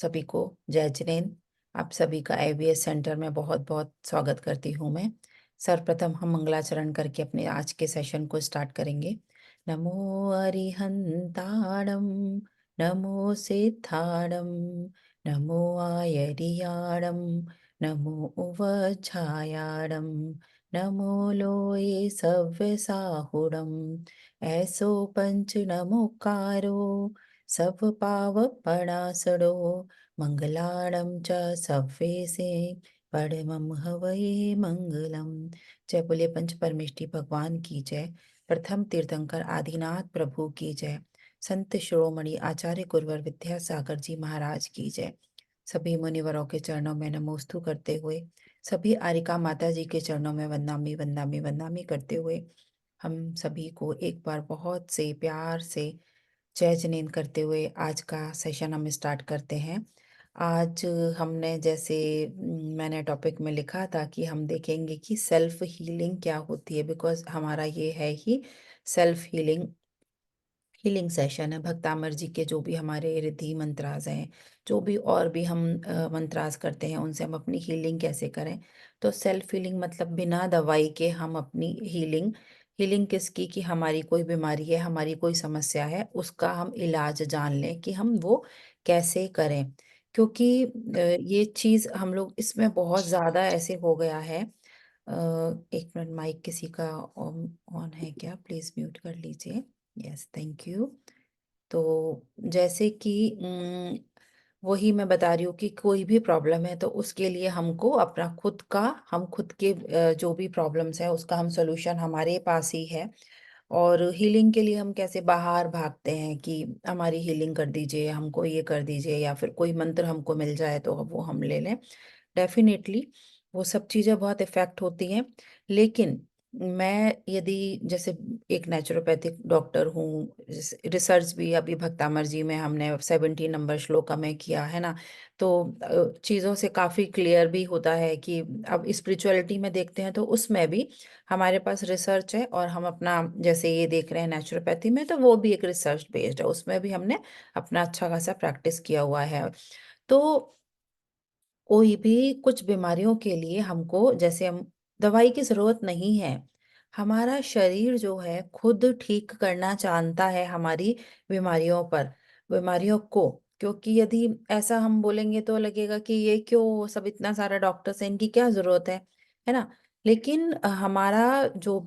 सभी को जय जिनेन्द्र। आप सभी का आईवीएस सेंटर में बहुत बहुत स्वागत करती हूँ मैं। सर्वप्रथम हम मंगलाचरण करके अपने आज के सेशन को स्टार्ट करेंगे। नमो अरिहंताणम, नमो सिद्धाणम, नमो आयरियाणम, नमो उवज्झायाणम, नमो लोये सव्यसाहुणम। ऐसो पंच नमोकारो सब पावपणासडो, मंगलाणं च सव्येसे परमं हवये मंगलम। जय बोले पंच परमेष्ठी भगवान की जय। प्रथम तीर्थंकर आदिनाथ प्रभु की जय। संत शिरोमणि आचार्य गुरुवर विद्यासागर जी महाराज की जय। सभी मुनिवरों के चरणों में नमोस्तु करते हुए, सभी आरिका माता जी के चरणों में वंदामी वंदामी वंदामी करते हुए, हम सभी को एक बार बहुत से प्यार से जय जिनेन्द्र करते हुए आज का सेशन हम स्टार्ट करते हैं। आज हमने जैसे मैंने टॉपिक में लिखा था कि हम देखेंगे कि सेल्फ हीलिंग क्या होती है, बिकॉज हमारा ये है ही सेल्फ हीलिंग सेशन है। भक्तामर जी के जो भी हमारे रिद्धि मंत्रास हैं, जो भी और भी हम मंत्रास करते हैं, उनसे हम अपनी हीलिंग कैसे करें। तो सेल्फ हीलिंग मतलब बिना दवाई के हम अपनी हीलिंग, हीलिंग किसकी, कि हमारी कोई बीमारी है, हमारी कोई समस्या है, उसका हम इलाज जान लें कि हम वो कैसे करें। क्योंकि ये चीज़ हम लोग इसमें बहुत ज़्यादा ऐसे हो गया है। एक मिनट, माइक किसी का ऑन है क्या? प्लीज़ म्यूट कर लीजिए। Yes, thank you. तो जैसे कि वही मैं बता रही हूँ कि कोई भी प्रॉब्लम है तो उसके लिए हमको अपना खुद का, हम खुद के जो भी प्रॉब्लम्स है उसका हम सोल्यूशन हमारे पास ही है। और हीलिंग के लिए हम कैसे बाहर भागते हैं कि हमारी हीलिंग कर दीजिए, हमको ये कर दीजिए, या फिर कोई मंत्र हमको मिल जाए तो वो हम ले लें। डेफिनेटली वो सब चीज़ें बहुत इफ़ेक्ट होती हैं। लेकिन मैं यदि जैसे एक नेचुरोपैथिक डॉक्टर हूँ, रिसर्च भी अभी भक्तामर जी में हमने 17 नंबर श्लोका में किया है ना, तो चीज़ों से काफ़ी क्लियर भी होता है कि अब स्पिरिचुअलिटी में देखते हैं तो उसमें भी हमारे पास रिसर्च है, और हम अपना जैसे ये देख रहे हैं नेचुरोपैथी में, तो वो भी एक रिसर्च बेस्ड है, उसमें भी हमने अपना अच्छा खासा प्रैक्टिस किया हुआ है। तो कोई भी कुछ बीमारियों के लिए हमको, जैसे हम दवाई की ज़रूरत नहीं है। हमारा शरीर जो है खुद ठीक करना जानता है हमारी बीमारियों को। क्योंकि यदि ऐसा हम बोलेंगे तो लगेगा कि ये क्यों सब इतना सारा डॉक्टर्स है, इनकी क्या ज़रूरत है ना? लेकिन हमारा जो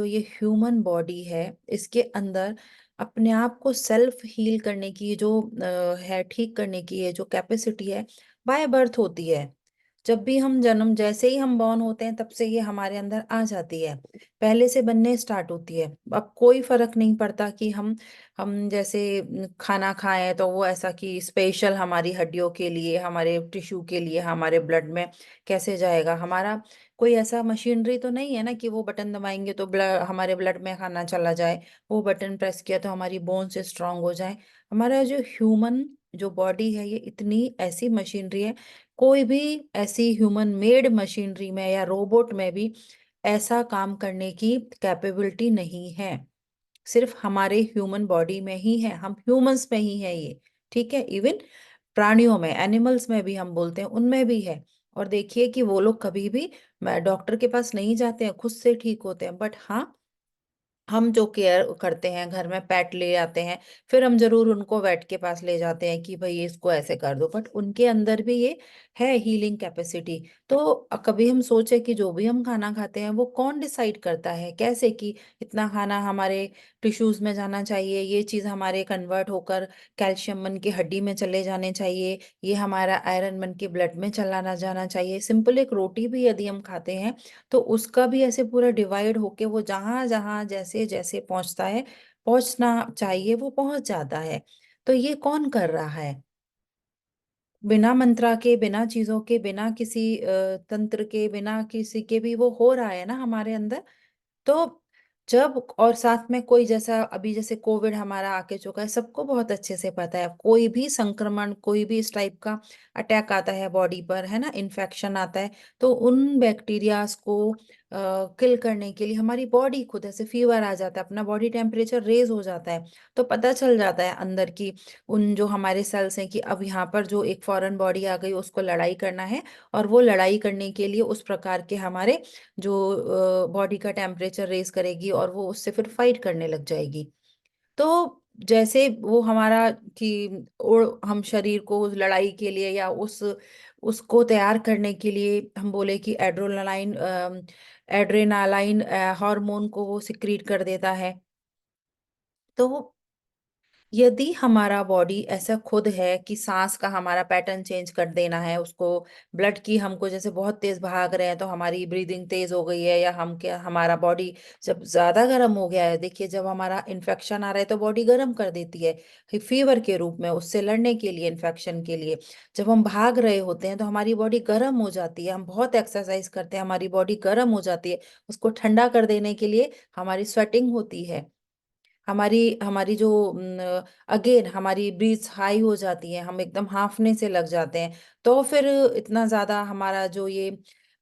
ये ह्यूमन बॉडी है, इसके अंदर अपने आप को सेल्फ हील करने की जो है, ठीक करने की है जो कैपेसिटी है, बाय बर्थ होती है। जब भी हम जन्म, जैसे ही हम बॉर्न होते हैं तब से ये हमारे अंदर आ जाती है, पहले से बनने स्टार्ट होती है। अब कोई फर्क नहीं पड़ता कि हम जैसे खाना खाएं तो वो ऐसा कि स्पेशल हमारी हड्डियों के लिए, हमारे टिश्यू के लिए, हमारे ब्लड में कैसे जाएगा। हमारा कोई ऐसा मशीनरी तो नहीं है ना कि वो बटन दबाएंगे तो ब्लड, हमारे ब्लड में खाना चला जाए, वो बटन प्रेस किया तो हमारी बोन से स्ट्रांग हो जाए। हमारा जो ह्यूमन जो बॉडी है, ये इतनी ऐसी मशीनरी है, कोई भी ऐसी ह्यूमन मेड मशीनरी में या रोबोट में भी ऐसा काम करने की कैपेबिलिटी नहीं है। सिर्फ हमारे ह्यूमन बॉडी में ही है, हम ह्यूमंस में ही है ये। ठीक है, इवन प्राणियों में, एनिमल्स में भी हम बोलते हैं, उनमें भी है। और देखिए कि वो लोग कभी भी डॉक्टर के पास नहीं जाते हैं, खुद से ठीक होते हैं। बट हाँ, हम जो केयर करते हैं, घर में पेट ले आते हैं, फिर हम जरूर उनको वेट के पास ले जाते हैं कि भाई इसको ऐसे कर दो, बट उनके अंदर भी ये है हीलिंग कैपेसिटी। तो कभी हम सोचे कि जो भी हम खाना खाते हैं वो कौन डिसाइड करता है कैसे, कि इतना खाना हमारे टिश्यूज में जाना चाहिए, ये चीज हमारे कन्वर्ट होकर कैल्शियम बन के हड्डी में चले जाने चाहिए, ये हमारा आयरन बन के ब्लड में चला ना जाना चाहिए। सिंपल एक रोटी भी यदि हम खाते हैं तो उसका भी ऐसे पूरा डिवाइड होके वो जहां जहां जैसे जैसे पहुंचता है, पहुंचना चाहिए, वो पहुंच जाता है। तो ये कौन कर रहा है? बिना मंत्रा के, बिना चीजों के, बिना किसी तंत्र के, बिना किसी के भी वो हो रहा है ना हमारे अंदर। तो जब, और साथ में कोई, जैसा अभी जैसे कोविड हमारा आके चुका है, सबको बहुत अच्छे से पता है, कोई भी संक्रमण, कोई भी इस टाइप का अटैक आता है बॉडी पर, है ना, इन्फेक्शन आता है, तो उन बैक्टीरियाज को, किल करने के लिए हमारी बॉडी खुद ऐसे फीवर आ जाता है, अपना बॉडी टेम्परेचर रेज हो जाता है, तो पता चल जाता है अंदर की उन जो हमारे सेल्स हैं कि अब यहाँ पर जो एक फॉरेन बॉडी आ गई उसको लड़ाई करना है, और वो लड़ाई करने के लिए उस प्रकार के हमारे जो बॉडी का टेम्परेचर रेज करेगी और वो उससे फिर फाइट करने लग जाएगी। तो जैसे वो हमारा कि हम शरीर को उस लड़ाई के लिए या उस उसको तैयार करने के लिए हम बोले कि एड्रेनालाइन हार्मोन को वो सिक्रीट कर देता है। तो यदि हमारा बॉडी ऐसा खुद है कि सांस का हमारा पैटर्न चेंज कर देना है उसको, ब्लड की हमको जैसे बहुत तेज भाग रहे हैं तो हमारी ब्रीदिंग तेज हो गई है, या हम क्या हमारा बॉडी जब ज्यादा गर्म हो गया है, देखिए जब हमारा इन्फेक्शन आ रहा है तो बॉडी गर्म कर देती है फीवर के रूप में उससे लड़ने के लिए, इन्फेक्शन के लिए। जब हम भाग रहे होते हैं तो हमारी बॉडी गर्म हो जाती है, हम बहुत एक्सरसाइज करते हैं हमारी बॉडी गर्म हो जाती है, उसको ठंडा कर देने के लिए हमारी स्वेटिंग होती है, हमारी हमारी जो अगेन हमारी ब्रीथ हाई हो जाती है, हम एकदम हांफने से लग जाते हैं। तो फिर इतना ज्यादा हमारा जो ये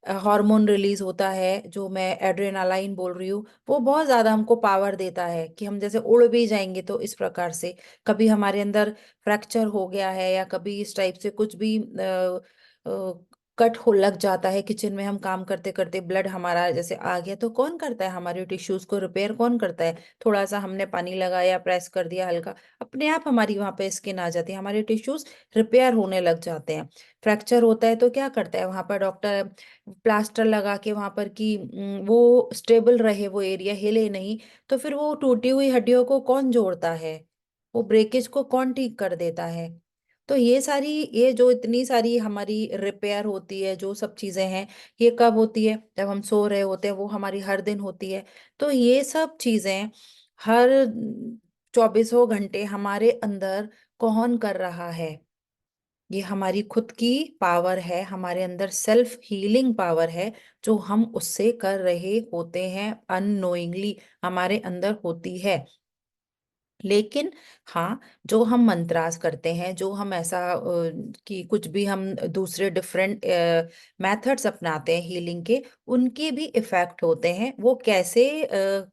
हार्मोन रिलीज होता है जो मैं एड्रेनालाइन बोल रही हूँ, वो बहुत ज्यादा हमको पावर देता है कि हम जैसे उड़ भी जाएंगे। तो इस प्रकार से कभी हमारे अंदर फ्रैक्चर हो गया है या कभी इस टाइप से कुछ भी कट हो लग जाता है, किचन में हम काम करते करते ब्लड हमारा जैसे आ गया, तो कौन करता है हमारे टिश्यूज को रिपेयर, कौन करता है? थोड़ा सा हमने पानी लगाया, प्रेस कर दिया हल्का, अपने आप हमारी वहां पे स्किन आ जाती है, हमारे टिश्यूज रिपेयर होने लग जाते हैं। फ्रैक्चर होता है तो क्या करता है वहां पर डॉक्टर? प्लास्टर लगा के वहां पर कि वो स्टेबल रहे, वो एरिया हिले नहीं। तो फिर वो टूटी हुई हड्डियों को कौन जोड़ता है? वो ब्रेकेज को कौन ठीक कर देता है? तो ये जो इतनी सारी हमारी रिपेयर होती है, जो सब चीजें हैं, ये कब होती है? जब हम सो रहे होते हैं, वो हमारी हर दिन होती है। तो ये सब चीजें हर 24 घंटे हमारे अंदर कौन कर रहा है? ये हमारी खुद की पावर है, हमारे अंदर सेल्फ हीलिंग पावर है, जो हम उससे कर रहे होते हैं, अननोइंगली हमारे अंदर होती है। लेकिन हाँ, जो हम मंत्रास करते हैं, जो हम ऐसा कि कुछ भी हम दूसरे डिफरेंट मेथड्स अपनाते हैं हीलिंग के, उनके भी इफेक्ट होते हैं। वो कैसे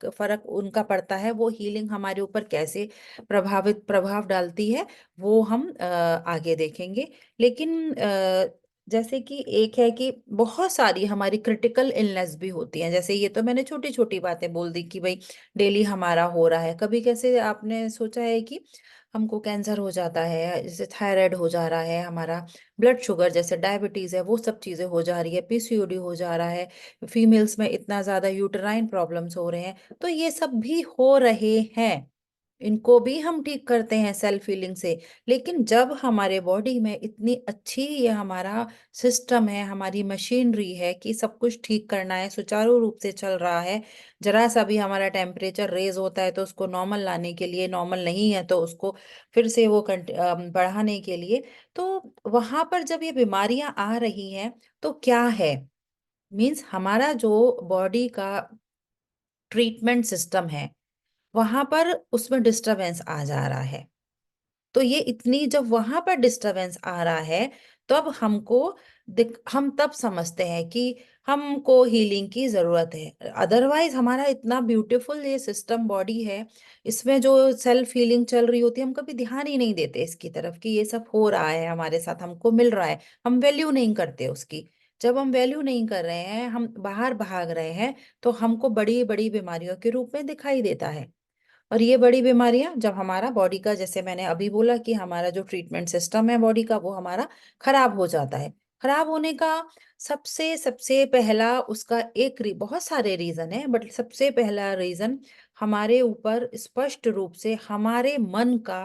फर्क उनका पड़ता है, वो हीलिंग हमारे ऊपर कैसे प्रभाव डालती है, वो हम आगे देखेंगे। लेकिन जैसे कि एक है कि बहुत सारी हमारी क्रिटिकल इलनेस भी होती हैं। जैसे ये तो मैंने छोटी छोटी बातें बोल दी कि भाई डेली हमारा हो रहा है, कभी कैसे आपने सोचा है कि हमको कैंसर हो जाता है, जैसे थायराइड हो जा रहा है, हमारा ब्लड शुगर जैसे डायबिटीज है वो सब चीजें हो जा रही है, पीसीओडी हो जा रहा है, फीमेल्स में इतना ज्यादा यूटेराइन प्रॉब्लम्स हो रहे हैं, तो ये सब भी हो रहे हैं, इनको भी हम ठीक करते हैं सेल्फ हीलिंग से। लेकिन जब हमारे बॉडी में इतनी अच्छी ये हमारा सिस्टम है, हमारी मशीनरी है कि सब कुछ ठीक करना है, सुचारू रूप से चल रहा है, जरा सा भी हमारा टेम्परेचर रेज होता है तो उसको नॉर्मल लाने के लिए, नॉर्मल नहीं है तो उसको फिर से वो बढ़ाने के लिए, तो वहां पर जब ये बीमारियां आ रही हैं तो क्या है? मीन्स हमारा जो बॉडी का ट्रीटमेंट सिस्टम है, वहां पर उसमें डिस्टरबेंस आ जा रहा है। तो ये इतनी जब वहां पर डिस्टरबेंस आ रहा है, तब हमको हम तब समझते हैं कि हमको हीलिंग की जरूरत है। अदरवाइज हमारा इतना ब्यूटीफुल ये सिस्टम बॉडी है, इसमें जो सेल्फ हीलिंग चल रही होती है, हम कभी ध्यान ही नहीं देते इसकी तरफ कि ये सब हो रहा है हमारे साथ, हमको मिल रहा है, हम वैल्यू नहीं करते उसकी। जब हम वैल्यू नहीं कर रहे हैं, हम बाहर भाग रहे हैं, तो हमको बड़ी बड़ी बीमारियों के रूप में दिखाई देता है। और ये बड़ी बीमारियां जब हमारा बॉडी का, जैसे मैंने अभी बोला कि हमारा जो ट्रीटमेंट सिस्टम है बॉडी का, वो हमारा खराब हो जाता है। खराब होने का सबसे सबसे पहला उसका बहुत सारे रीजन है, बट सबसे पहला रीजन हमारे ऊपर स्पष्ट रूप से हमारे मन का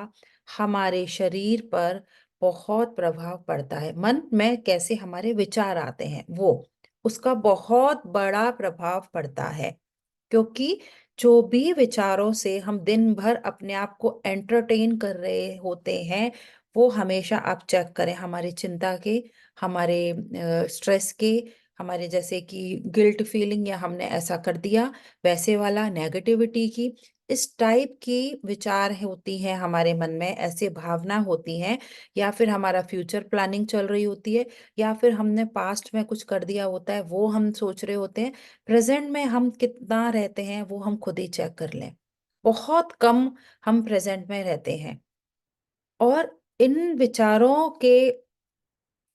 हमारे शरीर पर बहुत प्रभाव पड़ता है। मन में कैसे हमारे विचार आते हैं, वो उसका बहुत बड़ा प्रभाव पड़ता है। क्योंकि जो भी विचारों से हम दिन भर अपने आप को एंटरटेन कर रहे होते हैं, वो हमेशा आप चेक करें हमारी चिंता के, हमारे स्ट्रेस के, हमारे जैसे कि गिल्ट फीलिंग या हमने ऐसा कर दिया, वैसे वाला नेगेटिविटी की, इस टाइप की विचार होती हैं हमारे मन में, ऐसे भावना होती हैं, या फिर हमारा फ्यूचर प्लानिंग चल रही होती है, या फिर हमने पास्ट में कुछ कर दिया होता है वो हम सोच रहे होते हैं। प्रेजेंट में हम कितना रहते हैं वो हम खुद ही चेक कर लें। बहुत कम हम प्रेजेंट में रहते हैं। और इन विचारों के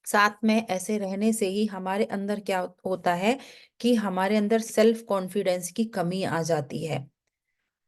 साथ में ऐसे रहने से ही हमारे अंदर क्या होता है कि हमारे अंदर सेल्फ कॉन्फिडेंस की कमी आ जाती है।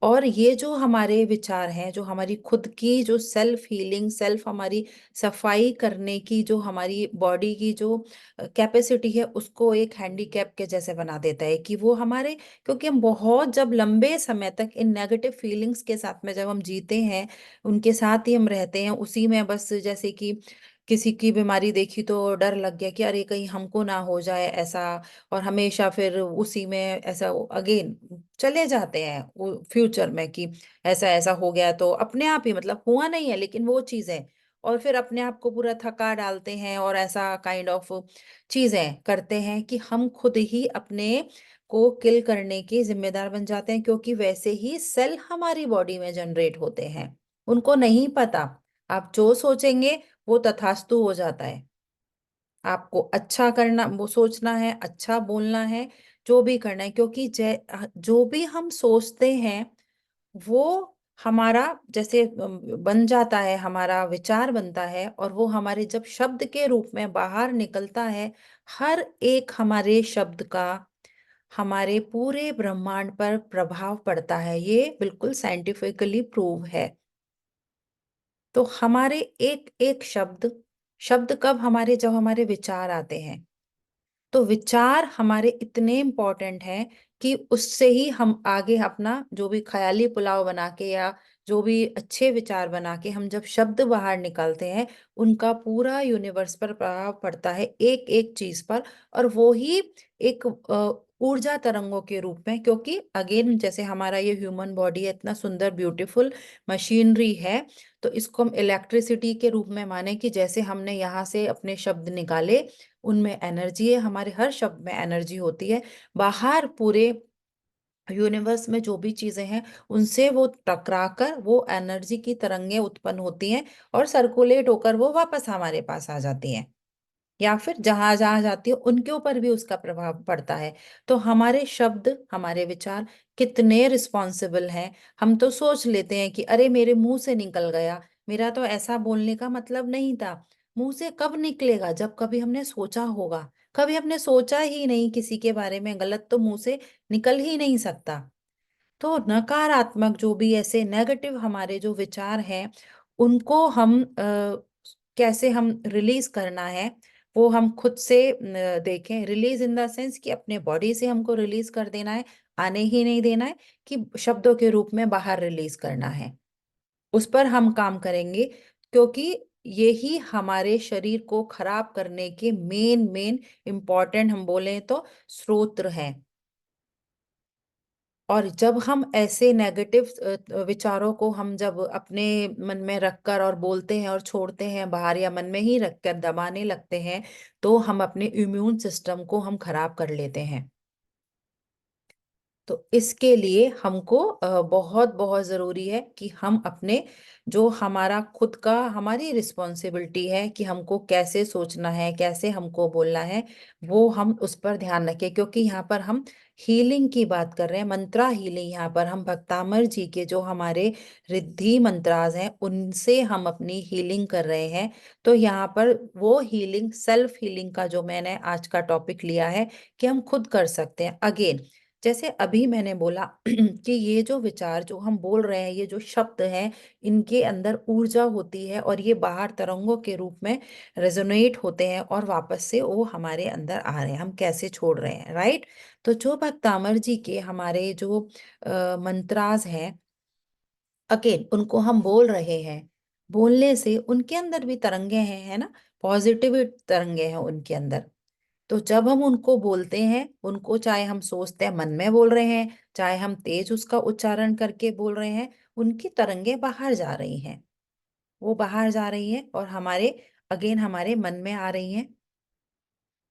और ये जो हमारे विचार हैं, जो हमारी खुद की जो सेल्फ हीलिंग, सेल्फ हमारी सफाई करने की जो हमारी बॉडी की जो कैपेसिटी है, उसको एक हैंडीकैप के जैसे बना देता है कि वो हमारे, क्योंकि हम बहुत जब लंबे समय तक इन नेगेटिव फीलिंग्स के साथ में जब हम जीते हैं, उनके साथ ही हम रहते हैं, उसी में बस, जैसे कि किसी की बीमारी देखी तो डर लग गया कि अरे कहीं हमको ना हो जाए ऐसा, और हमेशा फिर उसी में ऐसा अगेन चले जाते हैं वो फ्यूचर में कि ऐसा ऐसा हो गया, तो अपने आप ही, मतलब हुआ नहीं है लेकिन वो चीजें, और फिर अपने आप को पूरा थका डालते हैं और ऐसा काइंड ऑफ चीजें करते हैं कि हम खुद ही अपने को किल करने के जिम्मेदार बन जाते हैं, क्योंकि वैसे ही सेल हमारी बॉडी में जनरेट होते हैं। उनको नहीं पता, आप जो सोचेंगे वो तथास्तु हो जाता है। आपको अच्छा करना, वो सोचना है, अच्छा बोलना है, जो भी करना है, क्योंकि जो भी हम सोचते हैं वो हमारा जैसे बन जाता है, हमारा विचार बनता है, और वो हमारे जब शब्द के रूप में बाहर निकलता है, हर एक हमारे शब्द का हमारे पूरे ब्रह्मांड पर प्रभाव पड़ता है। ये बिल्कुल साइंटिफिकली प्रूव है। तो हमारे एक एक शब्द, शब्द कब हमारे, जब हमारे विचार आते हैं, तो विचार हमारे इतने इम्पोर्टेंट हैं कि उससे ही हम आगे अपना जो भी ख्याली पुलाव बना के, या जो भी अच्छे विचार बना के हम जब शब्द बाहर निकालते हैं, उनका पूरा यूनिवर्स पर प्रभाव पड़ता है, एक एक चीज पर। और वो ही एक ऊर्जा तरंगों के रूप में, क्योंकि अगेन जैसे हमारा ये ह्यूमन बॉडी है, इतना सुंदर ब्यूटीफुल मशीनरी है, तो इसको हम इलेक्ट्रिसिटी के रूप में माने कि जैसे हमने यहाँ से अपने शब्द निकाले, उनमें एनर्जी है, हमारे हर शब्द में एनर्जी होती है। बाहर पूरे यूनिवर्स में जो भी चीजें हैं, उनसे वो टकराकर वो एनर्जी की तरंगें उत्पन्न होती हैं, और सर्कुलेट होकर वो वापस हमारे पास आ जाती हैं, या फिर जहां जहां जाती है उनके ऊपर भी उसका प्रभाव पड़ता है। तो हमारे शब्द, हमारे विचार कितने रिस्पॉन्सिबल हैं। हम तो सोच लेते हैं कि अरे मेरे मुंह से निकल गया, मेरा तो ऐसा बोलने का मतलब नहीं था। मुंह से कब निकलेगा, जब कभी हमने सोचा होगा। कभी हमने सोचा ही नहीं किसी के बारे में गलत, तो मुंह से निकल ही नहीं सकता। तो नकारात्मक जो भी ऐसे नेगेटिव हमारे जो विचार हैं, उनको हम कैसे हम रिलीज करना है, वो हम खुद से देखें। रिलीज इन द सेंस कि अपने बॉडी से हमको रिलीज कर देना है, आने ही नहीं देना है, कि शब्दों के रूप में बाहर रिलीज करना है। उस पर हम काम करेंगे, क्योंकि यही हमारे शरीर को खराब करने के मेन मेन इम्पॉर्टेंट, हम बोले तो, स्रोत हैं। और जब हम ऐसे नेगेटिव विचारों को हम जब अपने मन में रखकर और बोलते हैं और छोड़ते हैं बाहर, या मन में ही रखकर दबाने लगते हैं, तो हम अपने इम्यून सिस्टम को हम खराब कर लेते हैं। तो इसके लिए हमको बहुत बहुत ज़रूरी है कि हम अपने, जो हमारा खुद का, हमारी रिस्पॉन्सिबिलिटी है कि हमको कैसे सोचना है, कैसे हमको बोलना है, वो हम उस पर ध्यान रखें। क्योंकि यहाँ पर हम हीलिंग की बात कर रहे हैं, मंत्रा हीलिंग। यहाँ पर हम भक्तामर जी के जो हमारे रिद्धि मंत्राज हैं, उनसे हम अपनी हीलिंग कर रहे हैं। तो यहाँ पर वो हीलिंग, सेल्फ हीलिंग का जो मैंने आज का टॉपिक लिया है, कि हम खुद कर सकते हैं। अगेन, जैसे अभी मैंने बोला कि ये जो विचार जो हम बोल रहे हैं, ये जो शब्द हैं, इनके अंदर ऊर्जा होती है, और ये बाहर तरंगों के रूप में रेजोनेट होते हैं, और वापस से वो हमारे अंदर आ रहे हैं, हम कैसे छोड़ रहे हैं, राइट। तो जो भक्तामर जी के हमारे जो मंत्राज हैं, अगेन उनको हम बोल रहे हैं, बोलने से उनके अंदर भी तरंगे हैं, है ना, पॉजिटिव तरंगे हैं उनके अंदर। तो जब हम उनको बोलते हैं, उनको चाहे हम सोचते हैं मन में बोल रहे हैं, चाहे हम तेज उसका उच्चारण करके बोल रहे हैं, उनकी तरंगे बाहर जा रही हैं। वो बाहर जा रही हैं और हमारे, अगेन हमारे मन में आ रही हैं।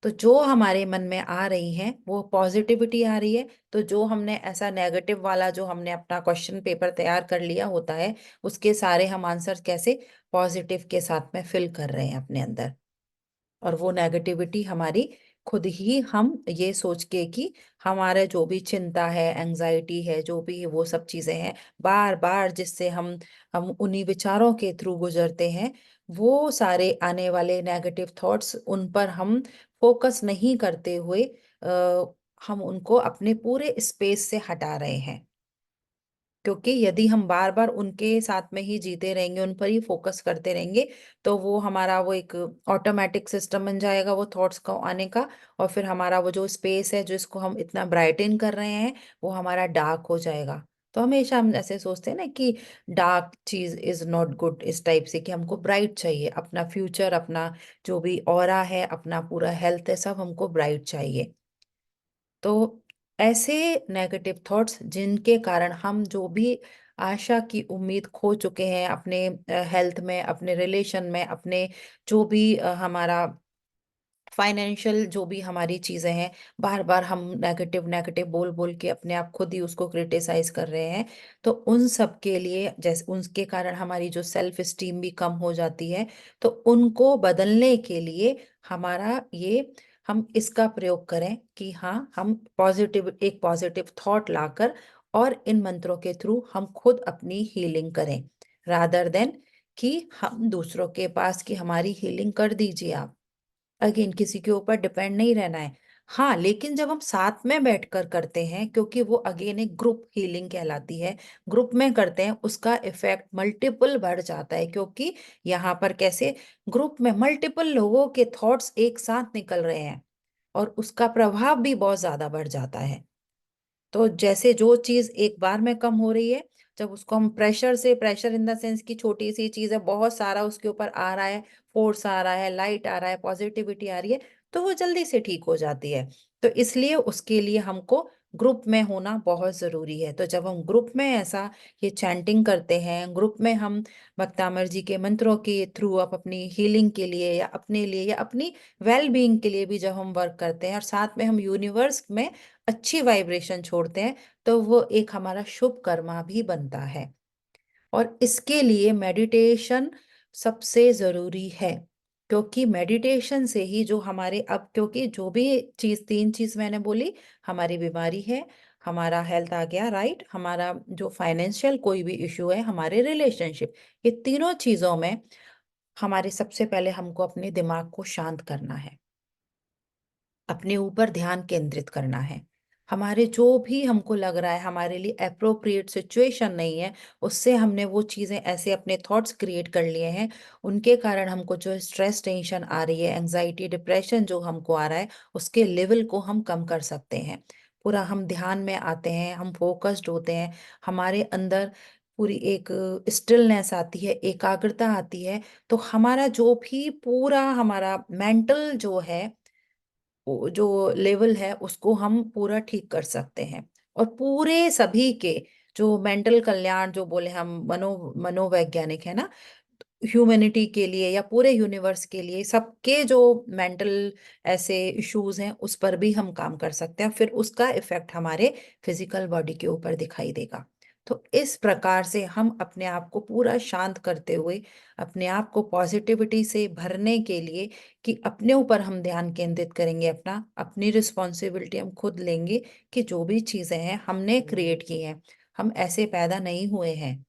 तो जो हमारे मन में आ रही है वो पॉजिटिविटी आ रही है, तो जो हमने ऐसा नेगेटिव वाला जो हमने अपना क्वेश्चन पेपर तैयार कर लिया होता है, उसके सारे हम आंसर कैसे पॉजिटिव के साथ में फिल कर रहे हैं अपने अंदर। और वो नेगेटिविटी हमारी खुद ही हम ये सोच के कि हमारे जो भी चिंता है, एंजाइटी है, जो भी वो सब चीजें हैं, बार बार जिससे हम उन्हीं विचारों के थ्रू गुजरते हैं, वो सारे आने वाले नेगेटिव थॉट्स उन पर हम फोकस नहीं करते हुए हम उनको अपने पूरे स्पेस से हटा रहे हैं। क्योंकि यदि हम बार बार उनके साथ में ही जीते रहेंगे, उन पर ही फोकस करते रहेंगे, तो वो हमारा वो एक ऑटोमेटिक सिस्टम बन जाएगा वो थॉट्स को आने का। और फिर हमारा वो जो स्पेस है जिसको हम इतना ब्राइटन कर रहे हैं, वो हमारा डार्क हो जाएगा। तो हमेशा हम ऐसे सोचते हैं ना कि डार्क चीज इज नॉट गुड, इस टाइप से कि हमको ब्राइट चाहिए, अपना फ्यूचर, अपना जो भी ऑरा है, अपना पूरा हेल्थ है, सब हमको ब्राइट चाहिए। तो ऐसे नेगेटिव थॉट्स जिनके कारण हम जो भी आशा की उम्मीद खो चुके हैं अपने हेल्थ में, अपने रिलेशन में, अपने जो भी हमारा फाइनेंशियल जो भी हमारी चीजें हैं, बार बार हम नेगेटिव नेगेटिव बोल बोल के अपने आप खुद ही उसको क्रिटिसाइज कर रहे हैं। तो उन सब के लिए, जैसे उनके कारण हमारी जो सेल्फ स्टीम भी कम हो जाती है, तो उनको बदलने के लिए हमारा ये, हम इसका प्रयोग करें कि हाँ, हम पॉजिटिव, एक पॉजिटिव थॉट लाकर और इन मंत्रों के थ्रू हम खुद अपनी हीलिंग करें, रादर देन कि हम दूसरों के पास कि हमारी हीलिंग कर दीजिए आप। अगेन किसी के ऊपर डिपेंड नहीं रहना है। हाँ, लेकिन जब हम साथ में बैठकर करते हैं, क्योंकि वो अगेन एक ग्रुप हीलिंग कहलाती है, ग्रुप में करते हैं, उसका इफेक्ट मल्टीपल बढ़ जाता है। क्योंकि यहाँ पर कैसे ग्रुप में मल्टीपल लोगों के थॉट्स एक साथ निकल रहे हैं, और उसका प्रभाव भी बहुत ज्यादा बढ़ जाता है। तो जैसे जो चीज एक बार में कम हो रही है, जब उसको हम प्रेशर से, प्रेशर इन द सेंस की छोटी सी चीज है, बहुत सारा उसके ऊपर आ रहा है, फोर्स आ रहा है, लाइट आ रहा है, पॉजिटिविटी आ रही है, तो वो जल्दी से ठीक हो जाती है। तो इसलिए उसके लिए हमको ग्रुप में होना बहुत जरूरी है। तो जब हम ग्रुप में ऐसा ये चैंटिंग करते हैं, ग्रुप में हम भक्तामर जी के मंत्रों के थ्रू आप अपनी हीलिंग के लिए या अपने लिए या अपनी वेल बीइंग के लिए भी जब हम वर्क करते हैं, और साथ में हम यूनिवर्स में अच्छी वाइब्रेशन छोड़ते हैं, तो वो एक हमारा शुभ कर्मा भी बनता है। और इसके लिए मेडिटेशन सबसे जरूरी है। क्योंकि मेडिटेशन से ही जो हमारे, अब क्योंकि जो भी चीज, तीन चीज मैंने बोली, हमारी बीमारी है, हमारा हेल्थ आ गया, राइट, हमारा जो फाइनेंशियल कोई भी इशू है, हमारे रिलेशनशिप, ये तीनों चीजों में हमारे सबसे पहले हमको अपने दिमाग को शांत करना है, अपने ऊपर ध्यान केंद्रित करना है। हमारे जो भी हमको लग रहा है हमारे लिए अप्रोप्रिएट सिचुएशन नहीं है, उससे हमने वो चीजें ऐसे अपने थॉट्स क्रिएट कर लिए हैं, उनके कारण हमको जो स्ट्रेस, टेंशन आ रही है, एंजाइटी, डिप्रेशन जो हमको आ रहा है, उसके लेवल को हम कम कर सकते हैं। पूरा हम ध्यान में आते हैं, हम फोकस्ड होते हैं, हमारे अंदर पूरी एक स्टिलनेस आती है, एकाग्रता आती है। तो हमारा जो भी पूरा हमारा मेंटल जो है, वो जो लेवल है, उसको हम पूरा ठीक कर सकते हैं। और पूरे सभी के जो मेंटल कल्याण जो बोले हम, मनोवैज्ञानिक है ना, ह्यूमैनिटी के लिए या पूरे यूनिवर्स के लिए, सबके जो मेंटल ऐसे इश्यूज हैं, उस पर भी हम काम कर सकते हैं, फिर उसका इफेक्ट हमारे फिजिकल बॉडी के ऊपर दिखाई देगा। तो इस प्रकार से हम अपने आप को पूरा शांत करते हुए, अपने आप को पॉजिटिविटी से भरने के लिए, कि अपने ऊपर हम ध्यान केंद्रित करेंगे, अपना, अपनी रिस्पॉन्सिबिलिटी हम खुद लेंगे, कि जो भी चीजें हैं हमने क्रिएट की हैं, हम ऐसे पैदा नहीं हुए हैं।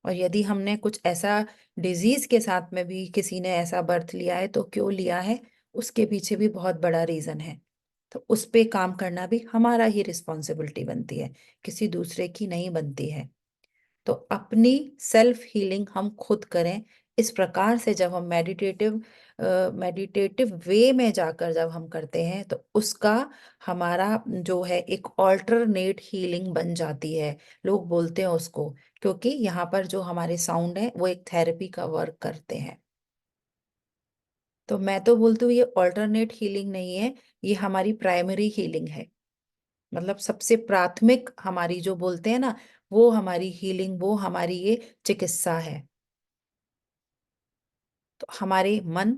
और यदि हमने कुछ ऐसा डिजीज के साथ में भी किसी ने ऐसा बर्थ लिया है, तो क्यों लिया है, उसके पीछे भी बहुत बड़ा रीजन है। तो उस पे काम करना भी हमारा ही रिस्पॉन्सिबिलिटी बनती है, किसी दूसरे की नहीं बनती है। तो अपनी सेल्फ हीलिंग हम खुद करें। इस प्रकार से जब हम मेडिटेटिव वे में जाकर जब हम करते हैं, तो उसका हमारा जो है एक ऑल्टरनेट हीलिंग बन जाती है, लोग बोलते हैं उसको। क्योंकि यहाँ पर जो हमारे साउंड है वो एक थेरेपी का वर्क करते हैं। तो मैं तो बोलती हूँ ये ऑल्टरनेट हीलिंग नहीं है, ये हमारी प्राइमरी हीलिंग है। मतलब सबसे प्राथमिक हमारी जो बोलते हैं ना, वो हमारी हीलिंग, वो हमारी ये चिकित्सा है। तो हमारे मन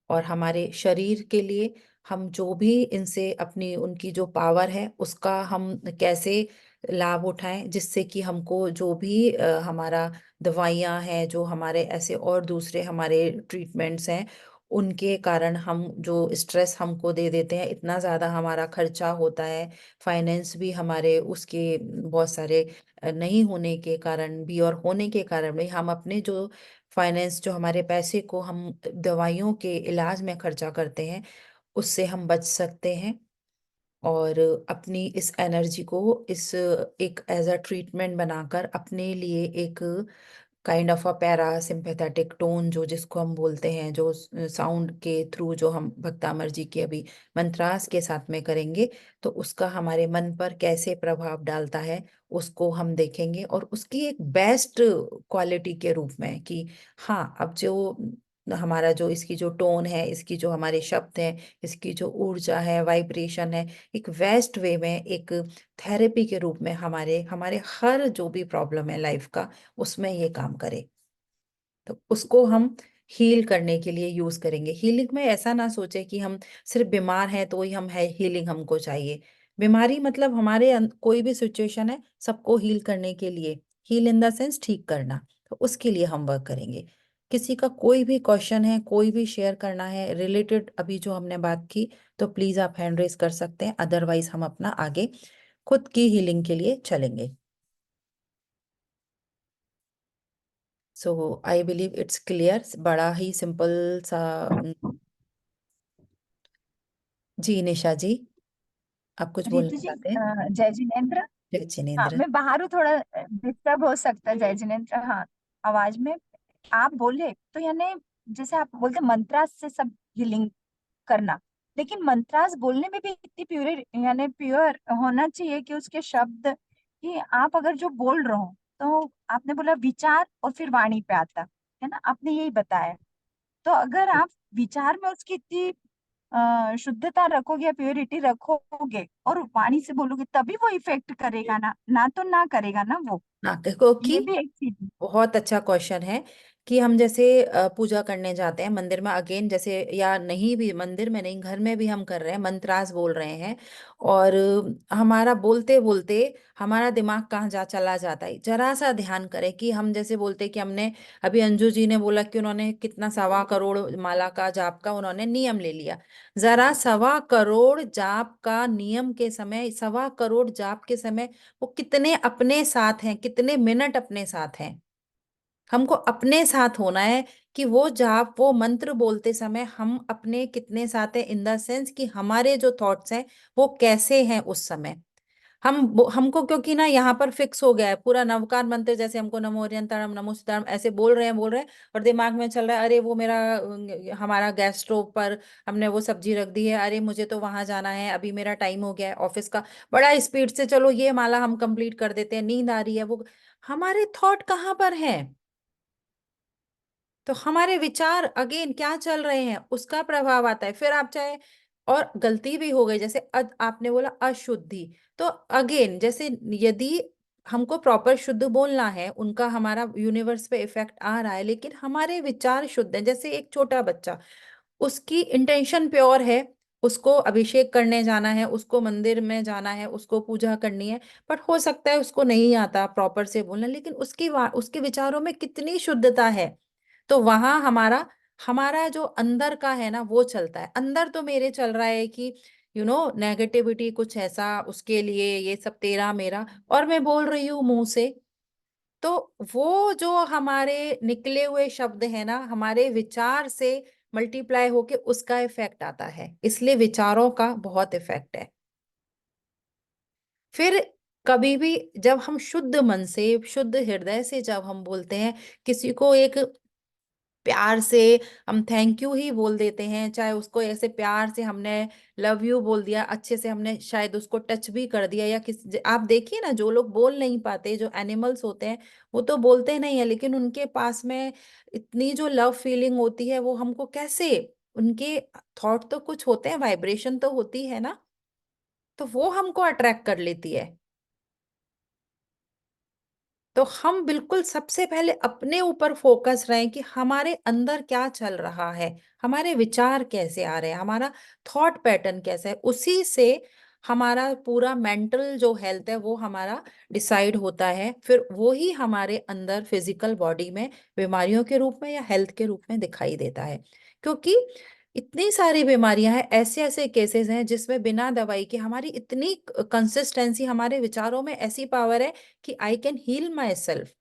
और हमारे शरीर के लिए, हम जो भी इनसे अपनी उनकी जो पावर है उसका हम कैसे लाभ उठाएं, जिससे कि हमको जो भी हमारा दवाइयाँ हैं, जो हमारे ऐसे और दूसरे हमारे ट्रीटमेंट्स हैं, उनके कारण हम जो स्ट्रेस हमको दे देते हैं, इतना ज़्यादा हमारा खर्चा होता है, फाइनेंस भी हमारे उसके बहुत सारे नहीं होने के कारण भी और होने के कारण भी हम अपने जो फाइनेंस, जो हमारे पैसे को हम दवाइयों के इलाज में खर्चा करते हैं, उससे हम बच सकते हैं। और अपनी इस एनर्जी को इस एक एज अ ट्रीटमेंट बनाकर अपने लिए एक kind of a parasympathetic tone, जो जिसको हम बोलते हैं, जो साउंड के थ्रू जो हम भक्तामर जी के अभी मंत्रास के साथ में करेंगे, तो उसका हमारे मन पर कैसे प्रभाव डालता है उसको हम देखेंगे, और उसकी एक बेस्ट क्वालिटी के रूप में कि हाँ, अब जो हमारा जो इसकी जो टोन है, इसकी जो हमारे शब्द हैं, इसकी जो ऊर्जा है, वाइब्रेशन है, एक वेस्ट वे में, एक थेरेपी के रूप में हमारे हमारे हर जो भी प्रॉब्लम है लाइफ का, उसमें ये काम करे। तो उसको हम हील करने के लिए यूज करेंगे। हीलिंग में ऐसा ना सोचे कि हम सिर्फ बीमार हैं तो ही हम है हीलिंग हमको चाहिए। बीमारी मतलब हमारे कोई भी सिचुएशन है, सबको हील करने के लिए, हील इन द सेंस ठीक करना, तो उसके लिए हम वर्क करेंगे। किसी का कोई भी क्वेश्चन है, कोई भी शेयर करना है रिलेटेड अभी जो हमने बात की, तो प्लीज आप हैंड रेज कर सकते हैं, अदरवाइज हम अपना आगे खुद की हीलिंग के लिए चलेंगे। सो आई बिलीव इट्स क्लियर, बड़ा ही सिंपल सा। जी निशा जी, आप कुछ बोलना रितु जी, चाहते हैं? जय जिनेन्द्र। जय हाँ, जिनेन्द्र। मैं बाहर हूँ, थोड़ा डिस्टर्ब हो सकता है। जय जिनेन्द्र, हाँ, आवाज में आप बोले तो यानी जैसे आप बोलते मंत्रास से सब हीलिंग करना, लेकिन मंत्रास बोलने में भी इतनी प्योर यानी प्योर होना चाहिए कि उसके शब्द, कि आप अगर जो बोल रहे हो, तो आपने बोला विचार और फिर वाणी पे आता है ना, आपने यही बताया। तो अगर आप विचार में उसकी इतनी शुद्धता रखोगे या प्योरिटी रखोगे और वाणी से बोलोगे, तभी वो इफेक्ट करेगा ना, ना तो ना करेगा ना वो। हाँ, क्योंकि ये भी एक चीज है। बहुत अच्छा क्वेश्चन है कि हम जैसे पूजा करने जाते हैं मंदिर में, अगेन जैसे, या नहीं भी मंदिर में नहीं, घर में भी हम कर रहे हैं, मंत्रास बोल रहे हैं, और हमारा बोलते बोलते हमारा दिमाग कहाँ जा चला जाता है। जरा सा ध्यान करें कि हम जैसे बोलते हैं कि हमने अभी अंजू जी ने बोला कि उन्होंने कितना 1.25 करोड़ माला का जाप का उन्होंने नियम ले लिया। जरा 1.25 करोड़ जाप का नियम के समय, 1.25 करोड़ जाप के समय वो कितने अपने साथ हैं, कितने मिनट अपने साथ हैं। हमको अपने साथ होना है कि वो जाप, वो मंत्र बोलते समय हम अपने कितने साथ हैं, इन द सेंस कि हमारे जो थॉट्स हैं वो कैसे हैं उस समय। हमको क्योंकि ना यहाँ पर फिक्स हो गया है पूरा नवकार मंत्र, जैसे हमको नमो अरियंताणम नमो सीताराम ऐसे बोल रहे हैं और दिमाग में चल रहा है, अरे वो मेरा हमारा गैस स्टोव पर हमने वो सब्जी रख दी है, अरे मुझे तो वहां जाना है, अभी मेरा टाइम हो गया है ऑफिस का, बड़ा स्पीड से चलो ये माला हम कंप्लीट कर देते हैं, नींद आ रही है। वो हमारे थॉट कहाँ पर हैं? तो हमारे विचार अगेन क्या चल रहे हैं उसका प्रभाव आता है। फिर आप चाहे, और गलती भी हो गई जैसे आपने बोला अशुद्धि, तो अगेन जैसे यदि हमको प्रॉपर शुद्ध बोलना है, उनका हमारा यूनिवर्स पे इफेक्ट आ रहा है, लेकिन हमारे विचार शुद्ध हैं, जैसे एक छोटा बच्चा, उसकी इंटेंशन प्योर है, उसको अभिषेक करने जाना है, उसको मंदिर में जाना है, उसको पूजा करनी है, बट हो सकता है उसको नहीं आता प्रॉपर से बोलना, लेकिन उसके विचारों में कितनी शुद्धता है। तो वहां हमारा हमारा जो अंदर का है ना वो चलता है। अंदर तो मेरे चल रहा है कि नेगेटिविटी कुछ ऐसा, उसके लिए ये सब तेरा मेरा, और मैं बोल रही हूँ मुंह से, तो वो जो हमारे निकले हुए शब्द है ना, हमारे विचार से मल्टीप्लाई होके उसका इफेक्ट आता है, इसलिए विचारों का बहुत इफेक्ट है। फिर कभी भी जब हम शुद्ध मन से, शुद्ध हृदय से जब हम बोलते हैं किसी को, एक प्यार से हम थैंक यू ही बोल देते हैं, चाहे उसको ऐसे प्यार से हमने लव यू बोल दिया, अच्छे से हमने शायद उसको टच भी कर दिया, या किसी, आप देखिए ना जो लोग बोल नहीं पाते, जो एनिमल्स होते हैं, वो तो बोलते नहीं है, लेकिन उनके पास में इतनी जो लव फीलिंग होती है, वो हमको कैसे, उनके थॉट तो कुछ होते हैं, वाइब्रेशन तो होती है ना, तो वो हमको अट्रैक्ट कर लेती है। तो हम बिल्कुल सबसे पहले अपने ऊपर फोकस रहें कि हमारे अंदर क्या चल रहा है, हमारे विचार कैसे आ रहे हैं, हमारा थॉट पैटर्न कैसा है, उसी से हमारा पूरा मेंटल जो हेल्थ है वो हमारा डिसाइड होता है। फिर वो ही हमारे अंदर फिजिकल बॉडी में बीमारियों के रूप में या हेल्थ के रूप में दिखाई देता है। क्योंकि इतनी सारी बीमारियां हैं, ऐसे ऐसे केसेस हैं जिसमें बिना दवाई के हमारी इतनी कंसिस्टेंसी, हमारे विचारों में ऐसी पावर है कि I can heal myself,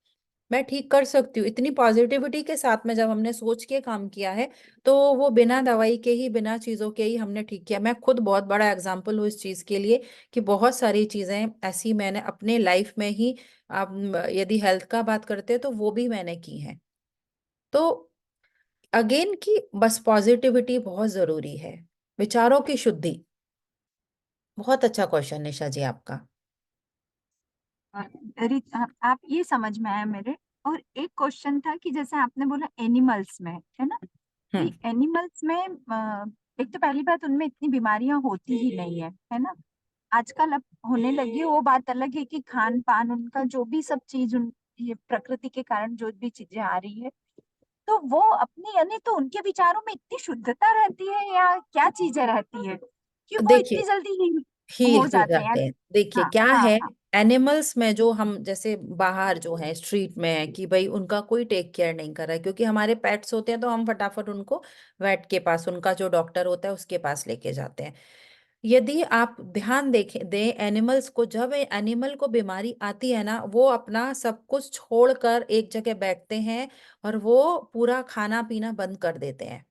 मैं ठीक कर सकती हूँ। इतनी पॉजिटिविटी के साथ में जब हमने सोच के काम किया है, तो वो बिना दवाई के ही, बिना चीजों के ही हमने ठीक किया। मैं खुद बहुत बड़ा एग्जाम्पल हूँ इस चीज के लिए कि बहुत सारी चीजें ऐसी मैंने अपने लाइफ में ही, आप यदि हेल्थ का बात करते हैं तो वो भी मैंने की है। तो अगेन की बस पॉजिटिविटी बहुत जरूरी है, विचारों की शुद्धि। बहुत अच्छा क्वेश्चन निशा जी आपका। आप ये समझ में आया मेरे। और एक क्वेश्चन था कि जैसे आपने बोला एनिमल्स में, है ना, कि हम्म। एनिमल्स में एक तो पहली बात उनमें इतनी बीमारियां होती ही नहीं है ना। आजकल अब होने लगी है, वो बात अलग है कि खान पान उनका जो भी सब चीज, उन ये प्रकृति के कारण जो भी चीजें आ रही है, तो वो अपनी, यानी तो उनके विचारों में इतनी शुद्धता रहती है या क्या चीजें रहती है कि वो इतनी देखिए, जल्दी ही हील हो हो जाते हैं। जाते हैं। देखिए हाँ क्या हाँ है, हाँ। एनिमल्स में जो हम जैसे बाहर जो है स्ट्रीट में है कि भाई उनका कोई टेक केयर नहीं कर रहा है, क्योंकि हमारे पेट्स होते हैं तो हम फटाफट उनको वेट के पास, उनका जो डॉक्टर होता है उसके पास लेके जाते हैं। यदि आप ध्यान देखें दें एनिमल्स को, जब एनिमल को बीमारी आती है ना, वो अपना सब कुछ छोड़कर एक जगह बैठते हैं और वो पूरा खाना पीना बंद कर देते हैं।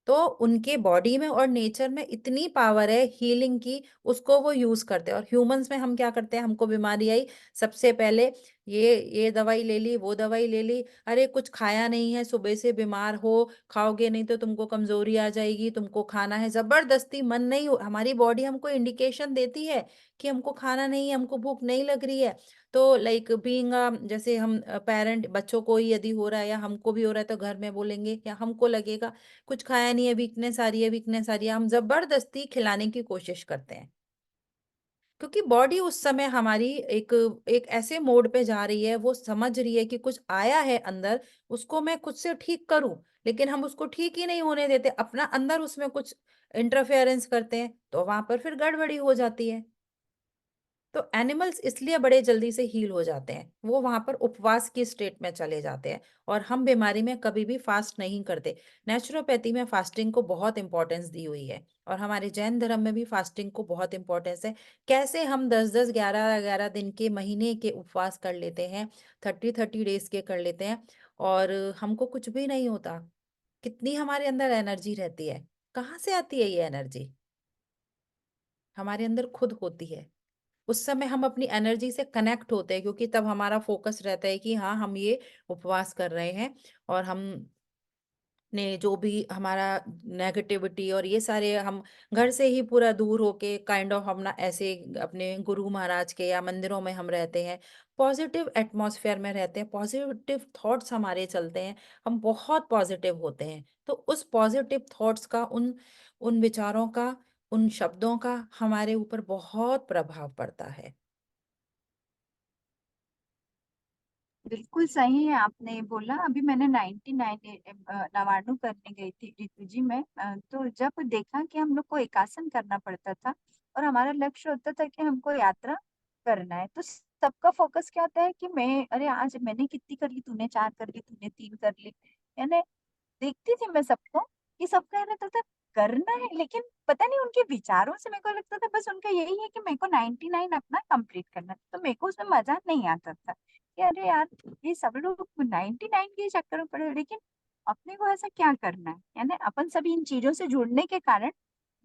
तो उनके बॉडी में और नेचर में इतनी पावर है हीलिंग की, उसको वो यूज करते हैं। और ह्यूमंस में हम क्या करते हैं, हमको बीमारी आई, सबसे पहले ये दवाई ले ली, वो दवाई ले ली, अरे कुछ खाया नहीं है, सुबह से बीमार हो, खाओगे नहीं तो तुमको कमजोरी आ जाएगी, तुमको खाना है, जबरदस्ती मन नहीं हमारी बॉडी हमको इंडिकेशन देती है कि हमको खाना नहीं है, हमको भूख नहीं लग रही है। तो लाइक बीइंग, जैसे हम पेरेंट, बच्चों को ही यदि हो रहा है या हमको भी हो रहा है तो घर में बोलेंगे या हमको लगेगा कुछ खाया नहीं है, वीकनेस आ रही है, वीकनेस आ रही है, हम जबरदस्ती खिलाने की कोशिश करते हैं। क्योंकि बॉडी उस समय हमारी एक एक ऐसे मोड पे जा रही है, वो समझ रही है कि कुछ आया है अंदर, उसको मैं खुद से ठीक करूं। लेकिन हम उसको ठीक ही नहीं होने देते, अपना अंदर उसमें कुछ इंटरफेरेंस करते हैं, तो वहां पर फिर गड़बड़ी हो जाती है। तो एनिमल्स इसलिए बड़े जल्दी से हील हो जाते हैं, वो वहां पर उपवास की स्टेट में चले जाते हैं। और हम बीमारी में कभी भी फास्ट नहीं करते। नेचुरोपैथी में फास्टिंग को बहुत इंपॉर्टेंस दी हुई है, और हमारे जैन धर्म में भी फास्टिंग को बहुत इंपॉर्टेंस है। कैसे हम 10-10, 11-11 दिन के, महीने के उपवास कर लेते हैं, 30-30 डेज के कर लेते हैं, और हमको कुछ भी नहीं होता। कितनी हमारे अंदर एनर्जी रहती है, कहाँ से आती है ये एनर्जी? हमारे अंदर खुद होती है। उस समय हम अपनी एनर्जी से कनेक्ट होते हैं, क्योंकि तब हमारा फोकस रहता है कि हाँ हम ये उपवास कर रहे हैं, और हम ने जो भी हमारा नेगेटिविटी और ये सारे, हम घर से ही पूरा दूर होके काइंड ऑफ, हम ना ऐसे अपने गुरु महाराज के या मंदिरों में हम रहते हैं, पॉजिटिव एटमॉस्फेयर में रहते हैं, पॉजिटिव थॉट्स हमारे चलते हैं, हम बहुत पॉजिटिव होते हैं। तो उस पॉजिटिव थॉट्स का, उन उन विचारों का, उन शब्दों का हमारे ऊपर बहुत प्रभाव पड़ता है। बिल्कुल सही है आपने बोला। अभी मैंने 99 नवाणु करने गई थी ऋतु जी में, तो जब देखा कि हम लोग को एकासन करना पड़ता था और हमारा लक्ष्य होता था कि हमको यात्रा करना है, तो सबका फोकस क्या होता है कि मैं, अरे आज मैंने कितनी कर ली, तूने 4 कर ली, तूने 3 कर ली, यानी देखती थी मैं सबको कि सबका रहता था करना है, लेकिन पता नहीं उनके विचारों से मेरे को लगता था बस उनका यही है कि मेरे को 99 अपना कंप्लीट करना है। तो मेरे को उसमें मजा नहीं आता था कि अरे यार, ये सब लोग 99 के चक्कर में पड़े, लेकिन अपने को ऐसा क्या करना है। यानी अपन सभी इन चीजों से जुड़ने के कारण,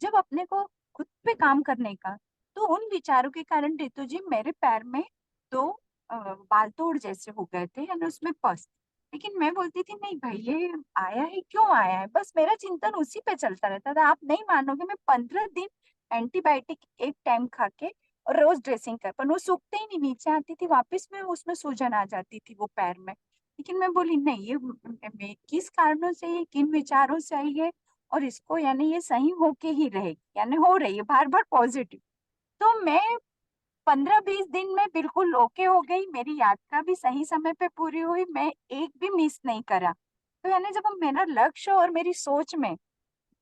जब अपने को खुद पे काम करने का, तो उन विचारों के कारण ऋतु जी मेरे पैर में दो बाल तोड़ जैसे हो गए थे, यानी उसमें पस। लेकिन मैं बोलती थी नहीं भाई, ये आया है क्यों आया है, बस मेरा चिंतन उसी पे चलता रहता था। आप नहीं मानोगे, मैं 15 दिन एंटीबायोटिक एक टाइम खा के और रोज ड्रेसिंग कर, पर वो सूखते ही नहीं, नीचे आती थी वापस में, उसमें सूजन आ जाती थी वो पैर में। लेकिन मैं बोली नहीं, ये किस कारणों से, ये किन विचारों से आई है, और इसको यानी ये सही होके ही रहेगी, यानी हो रही है बार बार पॉजिटिव। तो मैं 15-20 दिन में बिल्कुल ओके हो गई, मेरी यात्रा भी सही समय पे पूरी हुई, मैं एक भी मिस नहीं करा। तो यानी जब हम मेरा लक्ष्य और मेरी सोच में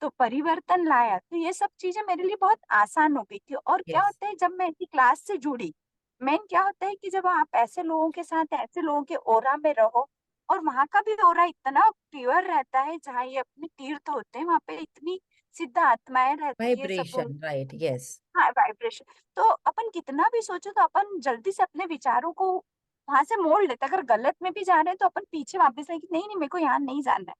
तो परिवर्तन लाया, तो ये सब चीजें मेरे लिए बहुत आसान हो गई थी। और क्या यस, होता है, जब मैं ऐसी क्लास से जुड़ी, मेन क्या होता है कि जब आप ऐसे लोगों के साथ, ऐसे लोगों के ओरा में रहो, और वहां का भी ओरा इतना प्योर रहता है, जहाँ ये अपने तीर्थ होते हैं, वहां पे इतनी सिद्ध आत्माएं रहती है, सब वाइब्रेशन, राइट, यस, हाँ वाइब्रेशन। तो अपन कितना भी सोचो तो अपन जल्दी से अपने विचारों को वहां से मोड़ लेते हैं। अगर गलत में भी जा रहे हैं तो अपन पीछे वापस आए कि नहीं नहीं, मेरे को यहाँ नहीं जाना है।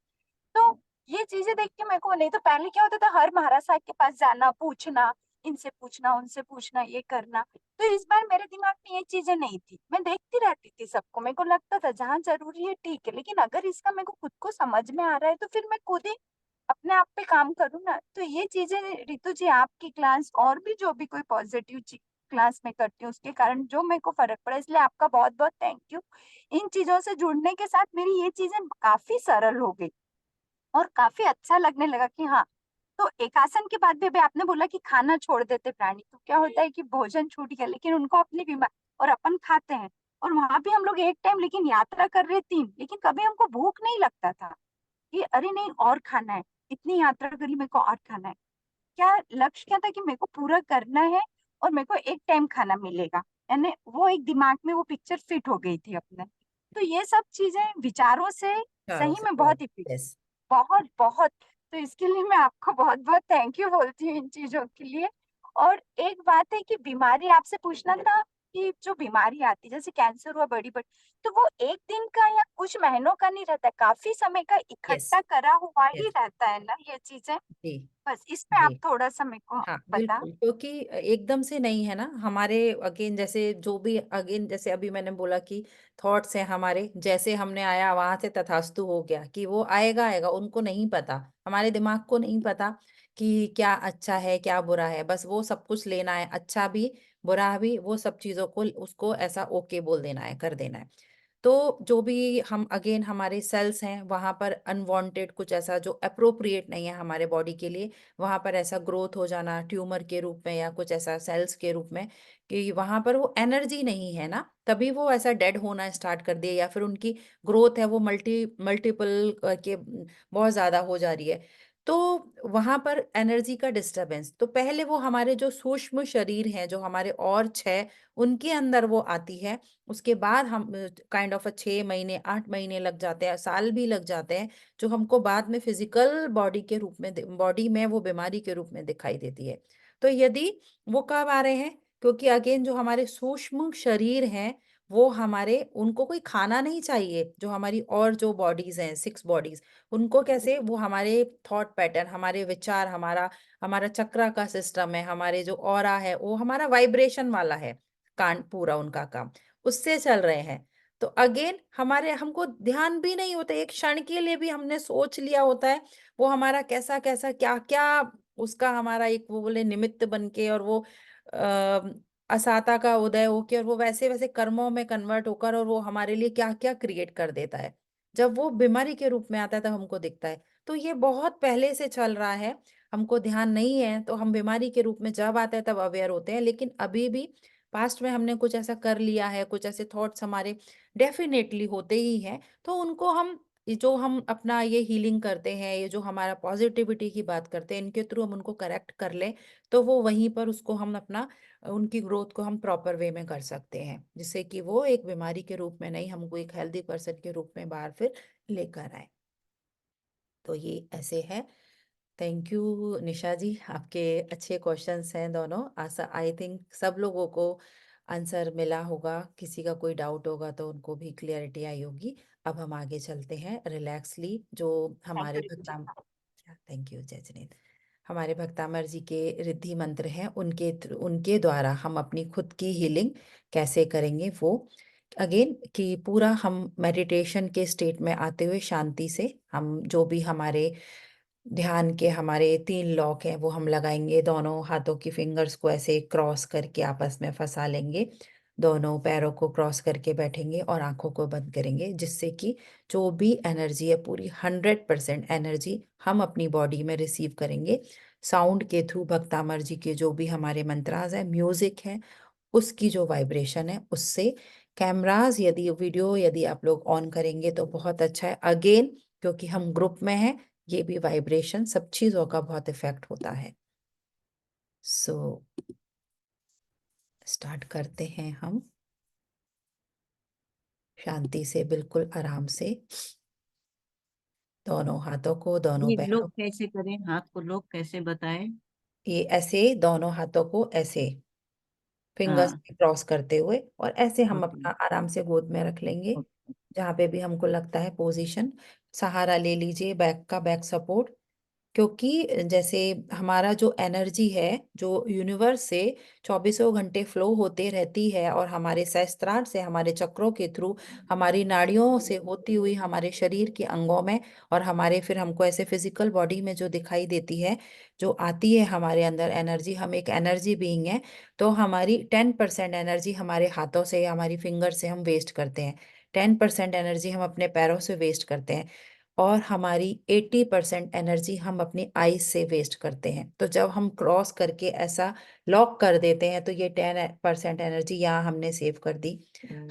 तो ये चीजें देख के मेरे को, नहीं तो पहले क्या होता था, हर महाराज साहब के पास जाना, पूछना, इनसे पूछना, उनसे पूछना, ये करना। तो इस बार मेरे दिमाग में ये चीजें नहीं थी, मैं देखती रहती थी सबको, मेरे को लगता था जहां जरूरी है ठीक है, लेकिन अगर इसका मेरे को खुद को समझ में आ रहा है तो फिर मैं खुद ही अपने आप पे काम करूँ ना। तो ये चीजें रितु जी, आपकी क्लास और भी जो भी कोई पॉजिटिव क्लास में करती हूँ उसके कारण जो मेरे को फर्क पड़ा, इसलिए आपका बहुत बहुत थैंक यू। इन चीजों से जुड़ने के साथ मेरी ये चीजें काफी सरल हो गई और काफी अच्छा लगने लगा कि हाँ। तो एक आसन के बाद भी अभी आपने बोला कि खाना छोड़ देते प्राणी, तो क्या होता है कि भोजन छूट गया लेकिन उनको अपनी बीमार, और अपन खाते हैं, और वहां भी हम लोग एक टाइम, लेकिन यात्रा कर रहे 3, लेकिन कभी हमको भूख नहीं लगता था कि अरे नहीं और खाना है, इतनी यात्रा करी मेरे को और खाना है। क्या लक्ष्य क्या था कि मेरे को पूरा करना है और मेरे को एक टाइम खाना मिलेगा, यानी वो एक दिमाग में वो पिक्चर फिट हो गई थी अपने। तो ये सब चीजें विचारों से चारों सही से, में राइट, बहुत ही, यस। बहुत बहुत। तो इसके लिए मैं आपको बहुत बहुत थैंक यू बोलती हूँ इन चीजों के लिए। और एक बात है कि बीमारी आपसे पूछना था, कि जो बीमारी आती है जैसे कैंसर हुआ, बड़ी बड़ी, तो वो एक दिन का या कुछ महीनों का नहीं रहता, काफी समय का यस, इकट्ठा करा हुआ ही यस, रहता है ना ये चीजें। जी, बस इस पे आप जी। थोड़ा सा मेरे को हाँ, बता। बिल्कुल, क्योंकि एकदम से नहीं है ना हमारे। अगेन जैसे जो भी, अगेन जैसे अभी मैंने बोला कि थॉट्स हैं हमारे, जैसे हमने आया वहां से तथास्तु हो गया, कि वो आएगा आएगा, उनको नहीं पता, हमारे दिमाग को नहीं पता कि क्या अच्छा है क्या बुरा है। बस वो सब कुछ लेना है, अच्छा भी बुरा भी, वो सब चीजों को उसको ऐसा ओके बोल देना है, कर देना है। तो जो भी हम, अगेन हमारे सेल्स हैं वहां पर अनवांटेड कुछ ऐसा जो अप्रोप्रिएट नहीं है हमारे बॉडी के लिए, वहां पर ऐसा ग्रोथ हो जाना ट्यूमर के रूप में या कुछ ऐसा सेल्स के रूप में, कि वहां पर वो एनर्जी नहीं है ना, तभी वो ऐसा डेड होना स्टार्ट कर दिए, या फिर उनकी ग्रोथ है वो मल्टीपल के बहुत ज्यादा हो जा रही है। तो वहां पर एनर्जी का डिस्टरबेंस, तो पहले वो हमारे जो सूक्ष्म शरीर हैं, जो हमारे और छह, उनके अंदर वो आती है। उसके बाद हम काइंड ऑफ 6 महीने 8 महीने लग जाते हैं, साल भी लग जाते हैं, जो हमको बाद में फिजिकल बॉडी के रूप में, बॉडी में वो बीमारी के रूप में दिखाई देती है। तो यदि वो कब आ रहे हैं, क्योंकि अगेन जो हमारे सूक्ष्म शरीर हैं, वो हमारे, उनको कोई खाना नहीं चाहिए, जो हमारी और जो बॉडीज हैं 6 बॉडीज, उनको कैसे, वो हमारे थॉट पैटर्न, हमारे विचार, हमारा हमारा चक्रा का सिस्टम है, हमारे जो ऑरा है वो हमारा वाइब्रेशन वाला है, कान पूरा उनका काम उससे चल रहे हैं। तो अगेन हमारे, हमको ध्यान भी नहीं होता, एक क्षण के लिए भी हमने सोच लिया होता है, वो हमारा कैसा कैसा क्या क्या, उसका हमारा एक वो बोले निमित्त बन के, और वो आ, असाता का उदय होके, और वो वैसे वैसे कर्मों में कन्वर्ट होकर, और वो हमारे लिए क्या क्या क्रिएट कर देता है। जब वो बीमारी के रूप में आता है तब हमको दिखता है। तो ये बहुत पहले से चल रहा है, हमको ध्यान नहीं है, तो हम बीमारी के रूप में जब आता है तब अवेयर होते हैं, लेकिन अभी भी पास्ट में हमने कुछ ऐसा कर लिया है, कुछ ऐसे थॉट्स हमारे डेफिनेटली होते ही हैं। तो उनको हम, ये जो हम अपना ये हीलिंग करते हैं, ये जो हमारा पॉजिटिविटी की बात करते हैं, इनके थ्रू हम उनको करेक्ट कर लें, तो वो वहीं पर उसको हम अपना, उनकी ग्रोथ को हम प्रॉपर वे में कर सकते हैं, जिससे कि वो एक बीमारी के रूप में नहीं, हमको एक हेल्दी पर्सन के रूप में बाहर फिर लेकर आए। तो ये ऐसे है। थैंक यू निशा जी, आपके अच्छे क्वेश्चंस हैं दोनों, आशा आई थिंक सब लोगों को आंसर मिला होगा, किसी का कोई डाउट होगा तो उनको भी क्लियरिटी आई होगी। अब हम आगे चलते हैं रिलैक्सली, जो थैंक यू हमारे रितु जी। भक्ता, थैंक यू जय जिनेन्द्र, हमारे भक्तामर जी के रिद्धि मंत्र हैं, उनके द्वारा हम अपनी खुद की हीलिंग कैसे करेंगे, वो अगेन कि पूरा हम मेडिटेशन के स्टेट में आते हुए शांति से, हम जो भी हमारे ध्यान के हमारे 3 लॉक हैं वो हम लगाएंगे, दोनों हाथों की फिंगर्स को ऐसे क्रॉस करके आपस में फंसा लेंगे, दोनों पैरों को क्रॉस करके बैठेंगे और आंखों को बंद करेंगे, जिससे कि जो भी एनर्जी है, पूरी 100% एनर्जी हम अपनी बॉडी में रिसीव करेंगे साउंड के थ्रू। भक्तामर जी के जो भी हमारे मंत्राज हैं, म्यूजिक है, उसकी जो वाइब्रेशन है उससे कैमरास यदि वीडियो यदि आप लोग ऑन करेंगे तो बहुत अच्छा है। अगेन क्योंकि हम ग्रुप में हैं, ये भी वाइब्रेशन सब चीजों का बहुत इफेक्ट होता है। सो स्टार्ट करते हैं हम शांति से, बिल्कुल आराम से। दोनों हाथों को, दोनों ये पैरों, लोग कैसे करें, हाथ को लोग कैसे बताएं? ये ऐसे दोनों हाथों को ऐसे फिंगर्स हाँ। क्रॉस करते हुए, और ऐसे हम ओके। अपना आराम से गोद में रख लेंगे। ओके। जहाँ पे भी हमको लगता है पोजीशन, सहारा ले लीजिए बैक का, बैक सपोर्ट। क्योंकि जैसे हमारा जो एनर्जी है जो यूनिवर्स से चौबीसों घंटे फ्लो होते रहती है, और हमारे सहस्त्रार से, हमारे चक्रों के थ्रू, हमारी नाड़ियों से होती हुई हमारे शरीर के अंगों में, और हमारे फिर हमको ऐसे फिजिकल बॉडी में जो दिखाई देती है, जो आती है हमारे अंदर एनर्जी, हम एक एनर्जी बीइंग है। तो हमारी 10% एनर्जी हमारे हाथों से या हमारी फिंगर से हम वेस्ट करते हैं, 10% एनर्जी हम अपने पैरों से वेस्ट करते हैं, और हमारी 80% एनर्जी हम अपनी आईज से वेस्ट करते हैं। तो जब हम क्रॉस करके ऐसा लॉक कर देते हैं तो ये 10% एनर्जी यहाँ हमने सेव कर दी।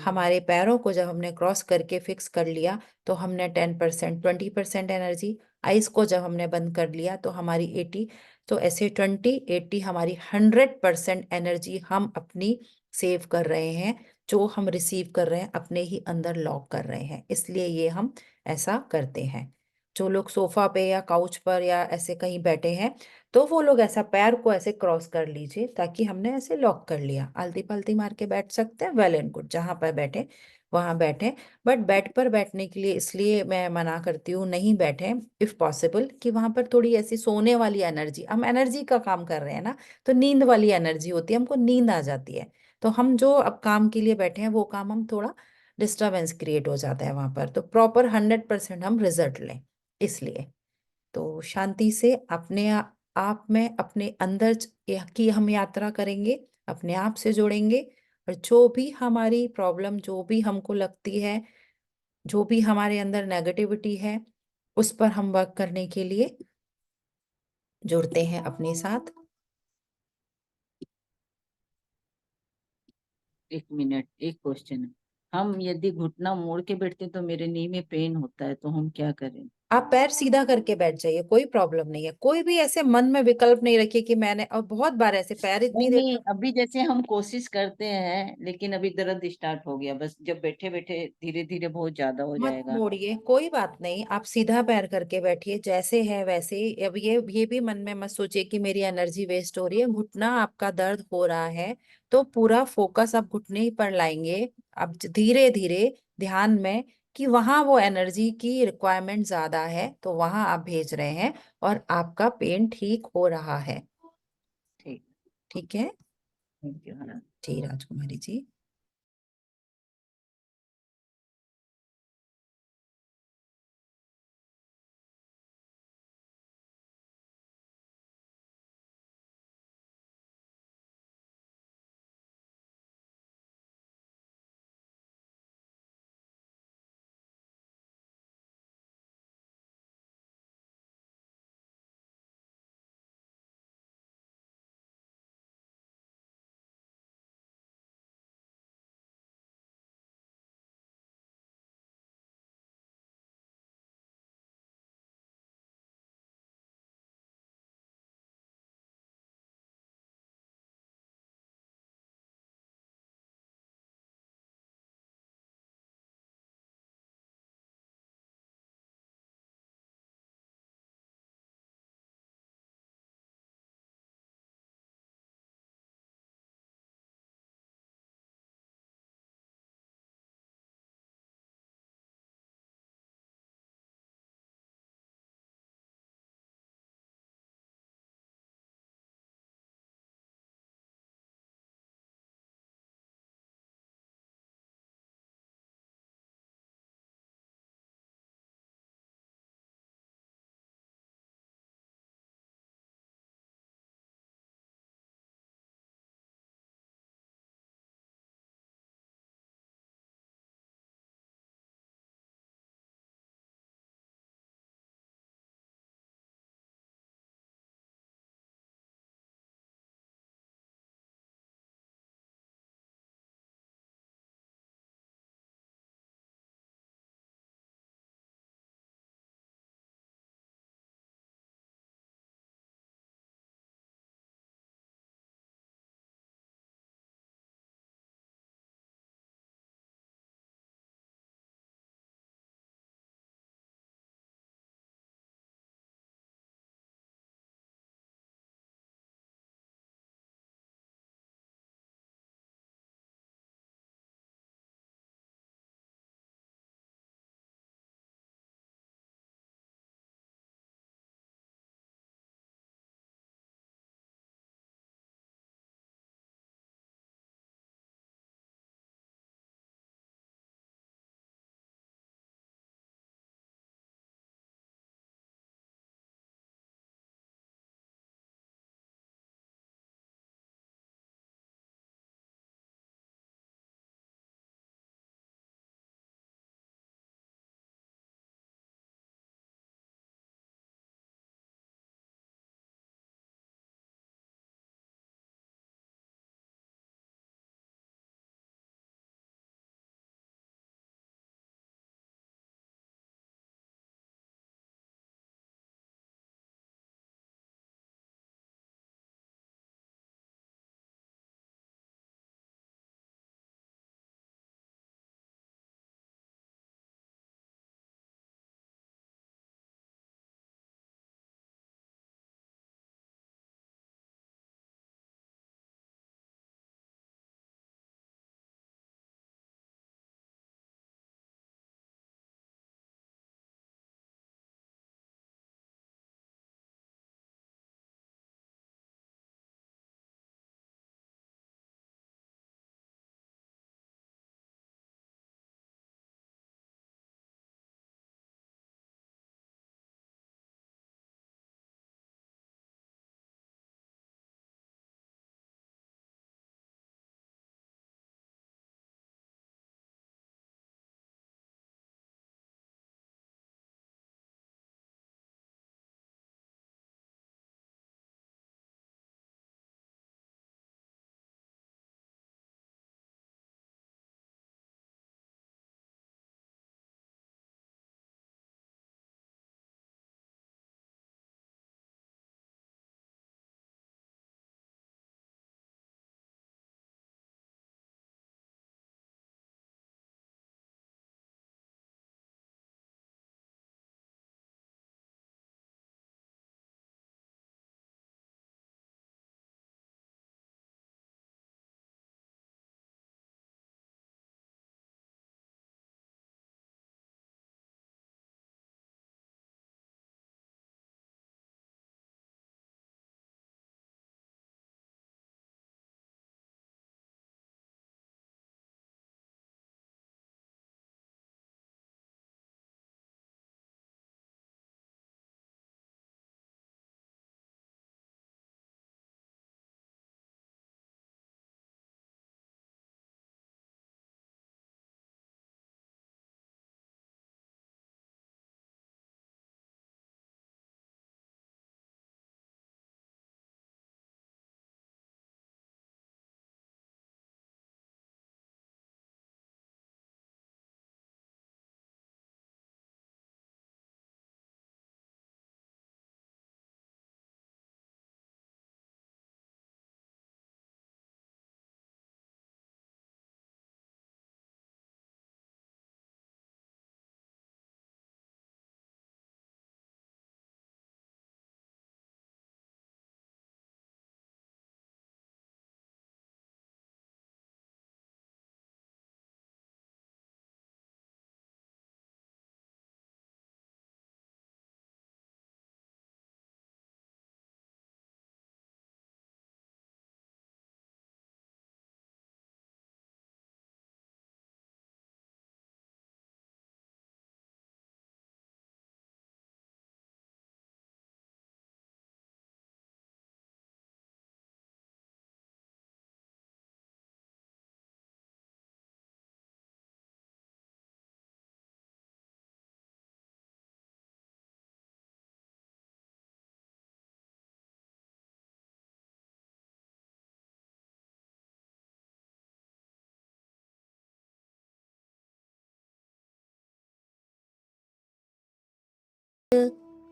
हमारे पैरों को जब हमने क्रॉस करके फिक्स कर लिया तो हमने 10%, 20% एनर्जी, आईज को जब हमने बंद कर लिया तो हमारी 80, तो ऐसे 20, 80, हमारी 100% एनर्जी हम अपनी सेव कर रहे हैं, जो हम रिसीव कर रहे हैं अपने ही अंदर लॉक कर रहे हैं। इसलिए ये हम ऐसा करते हैं। जो लोग सोफा पे या काउच पर या ऐसे कहीं बैठे हैं, तो वो लोग ऐसा पैर को ऐसे क्रॉस कर लीजिए, ताकि हमने ऐसे लॉक कर लिया। आलती पालती मार के बैठ सकते हैं, वेल एंड गुड, जहां पर बैठे वहां बैठे। बट बेड पर बैठने के लिए इसलिए मैं मना करती हूँ, नहीं बैठे इफ पॉसिबल, कि वहां पर थोड़ी ऐसी सोने वाली एनर्जी, हम एनर्जी का काम कर रहे हैं ना, तो नींद वाली एनर्जी होती है, हमको नींद आ जाती है। तो हम जो अब काम के लिए बैठे हैं वो काम हम थोड़ा डिस्टरबेंस क्रिएट हो जाता है वहां पर, तो प्रॉपर 100% हम रिजल्ट लें। इसलिए तो शांति से अपने आप में, अपने अंदर की हम यात्रा करेंगे, अपने आप से जुड़ेंगे, और जो भी हमारी प्रॉब्लम, जो भी हमको लगती है, जो भी हमारे अंदर नेगेटिविटी है, उस पर हम वर्क करने के लिए जुड़ते हैं अपने साथ। 1 मिनट, एक क्वेश्चन है। हम यदि घुटना मोड़ के बैठते तो मेरे नी में पेन होता है, तो हम क्या करें? आप पैर सीधा करके बैठ जाइए, कोई प्रॉब्लम नहीं है। कोई भी ऐसे मन में विकल्प नहीं रखिए कि मैंने, और बहुत बार ऐसे पैर नहीं इतनी देर नहीं, तक अभी जैसे हम कोशिश करते हैं लेकिन अभी दर्द स्टार्ट हो गया, बस जब बैठे बैठे धीरे धीरे बहुत ज्यादा हो मत जाएगा। मोड़िए, कोई बात नहीं, आप सीधा पैर करके बैठिए जैसे है वैसे ही। अब ये भी मन में मत सोचिए कि मेरी एनर्जी वेस्ट हो रही है, घुटना आपका दर्द हो रहा है, तो पूरा फोकस आप घुटने ही पर लाएंगे। अब धीरे धीरे ध्यान में कि वहां वो एनर्जी की रिक्वायरमेंट ज्यादा है, तो वहां आप भेज रहे हैं, और आपका पेन ठीक हो रहा है। ठीक। ठीक है थैंक यू। जी राजकुमारी जी।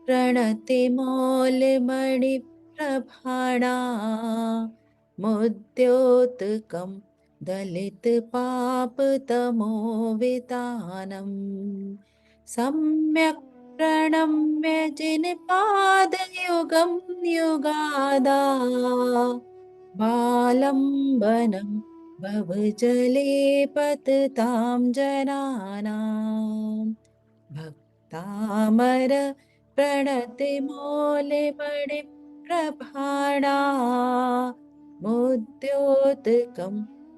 प्रणतिमौलिमणिप्रभाणा मुद्योतकं दलितपापतमोवितानम् सम्यक् प्रणम्य जिनपादयुगं युगादा बालम्बनं भवजले पततां जनानां भक्तामर प्रणतिमौलिमणिप्रभाणा मुद्योतकं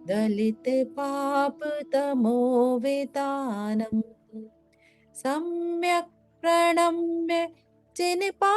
दलितपापतमोवितानम् सम्यक् प्रणम्य जिनपा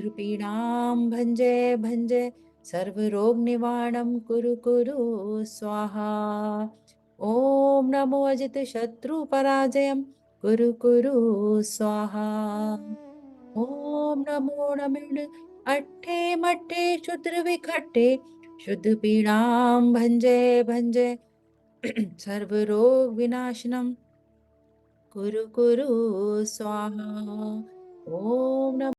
रुपीणां भञ्जे भञ्जे सर्वरोगनिवारणं कुरु कुरु स्वाहा। ॐ नमो अजित शत्रुपराजयं कुरु कुरु स्वाहा। ॐ नमो नमिण अट्ठे मट्ठे क्षुद्रविखट्टे शुद्ध पीडां भञ्जे भञ्जे सर्वरोग विनाशनम कुरु कुरु स्वाहा। ॐ नमो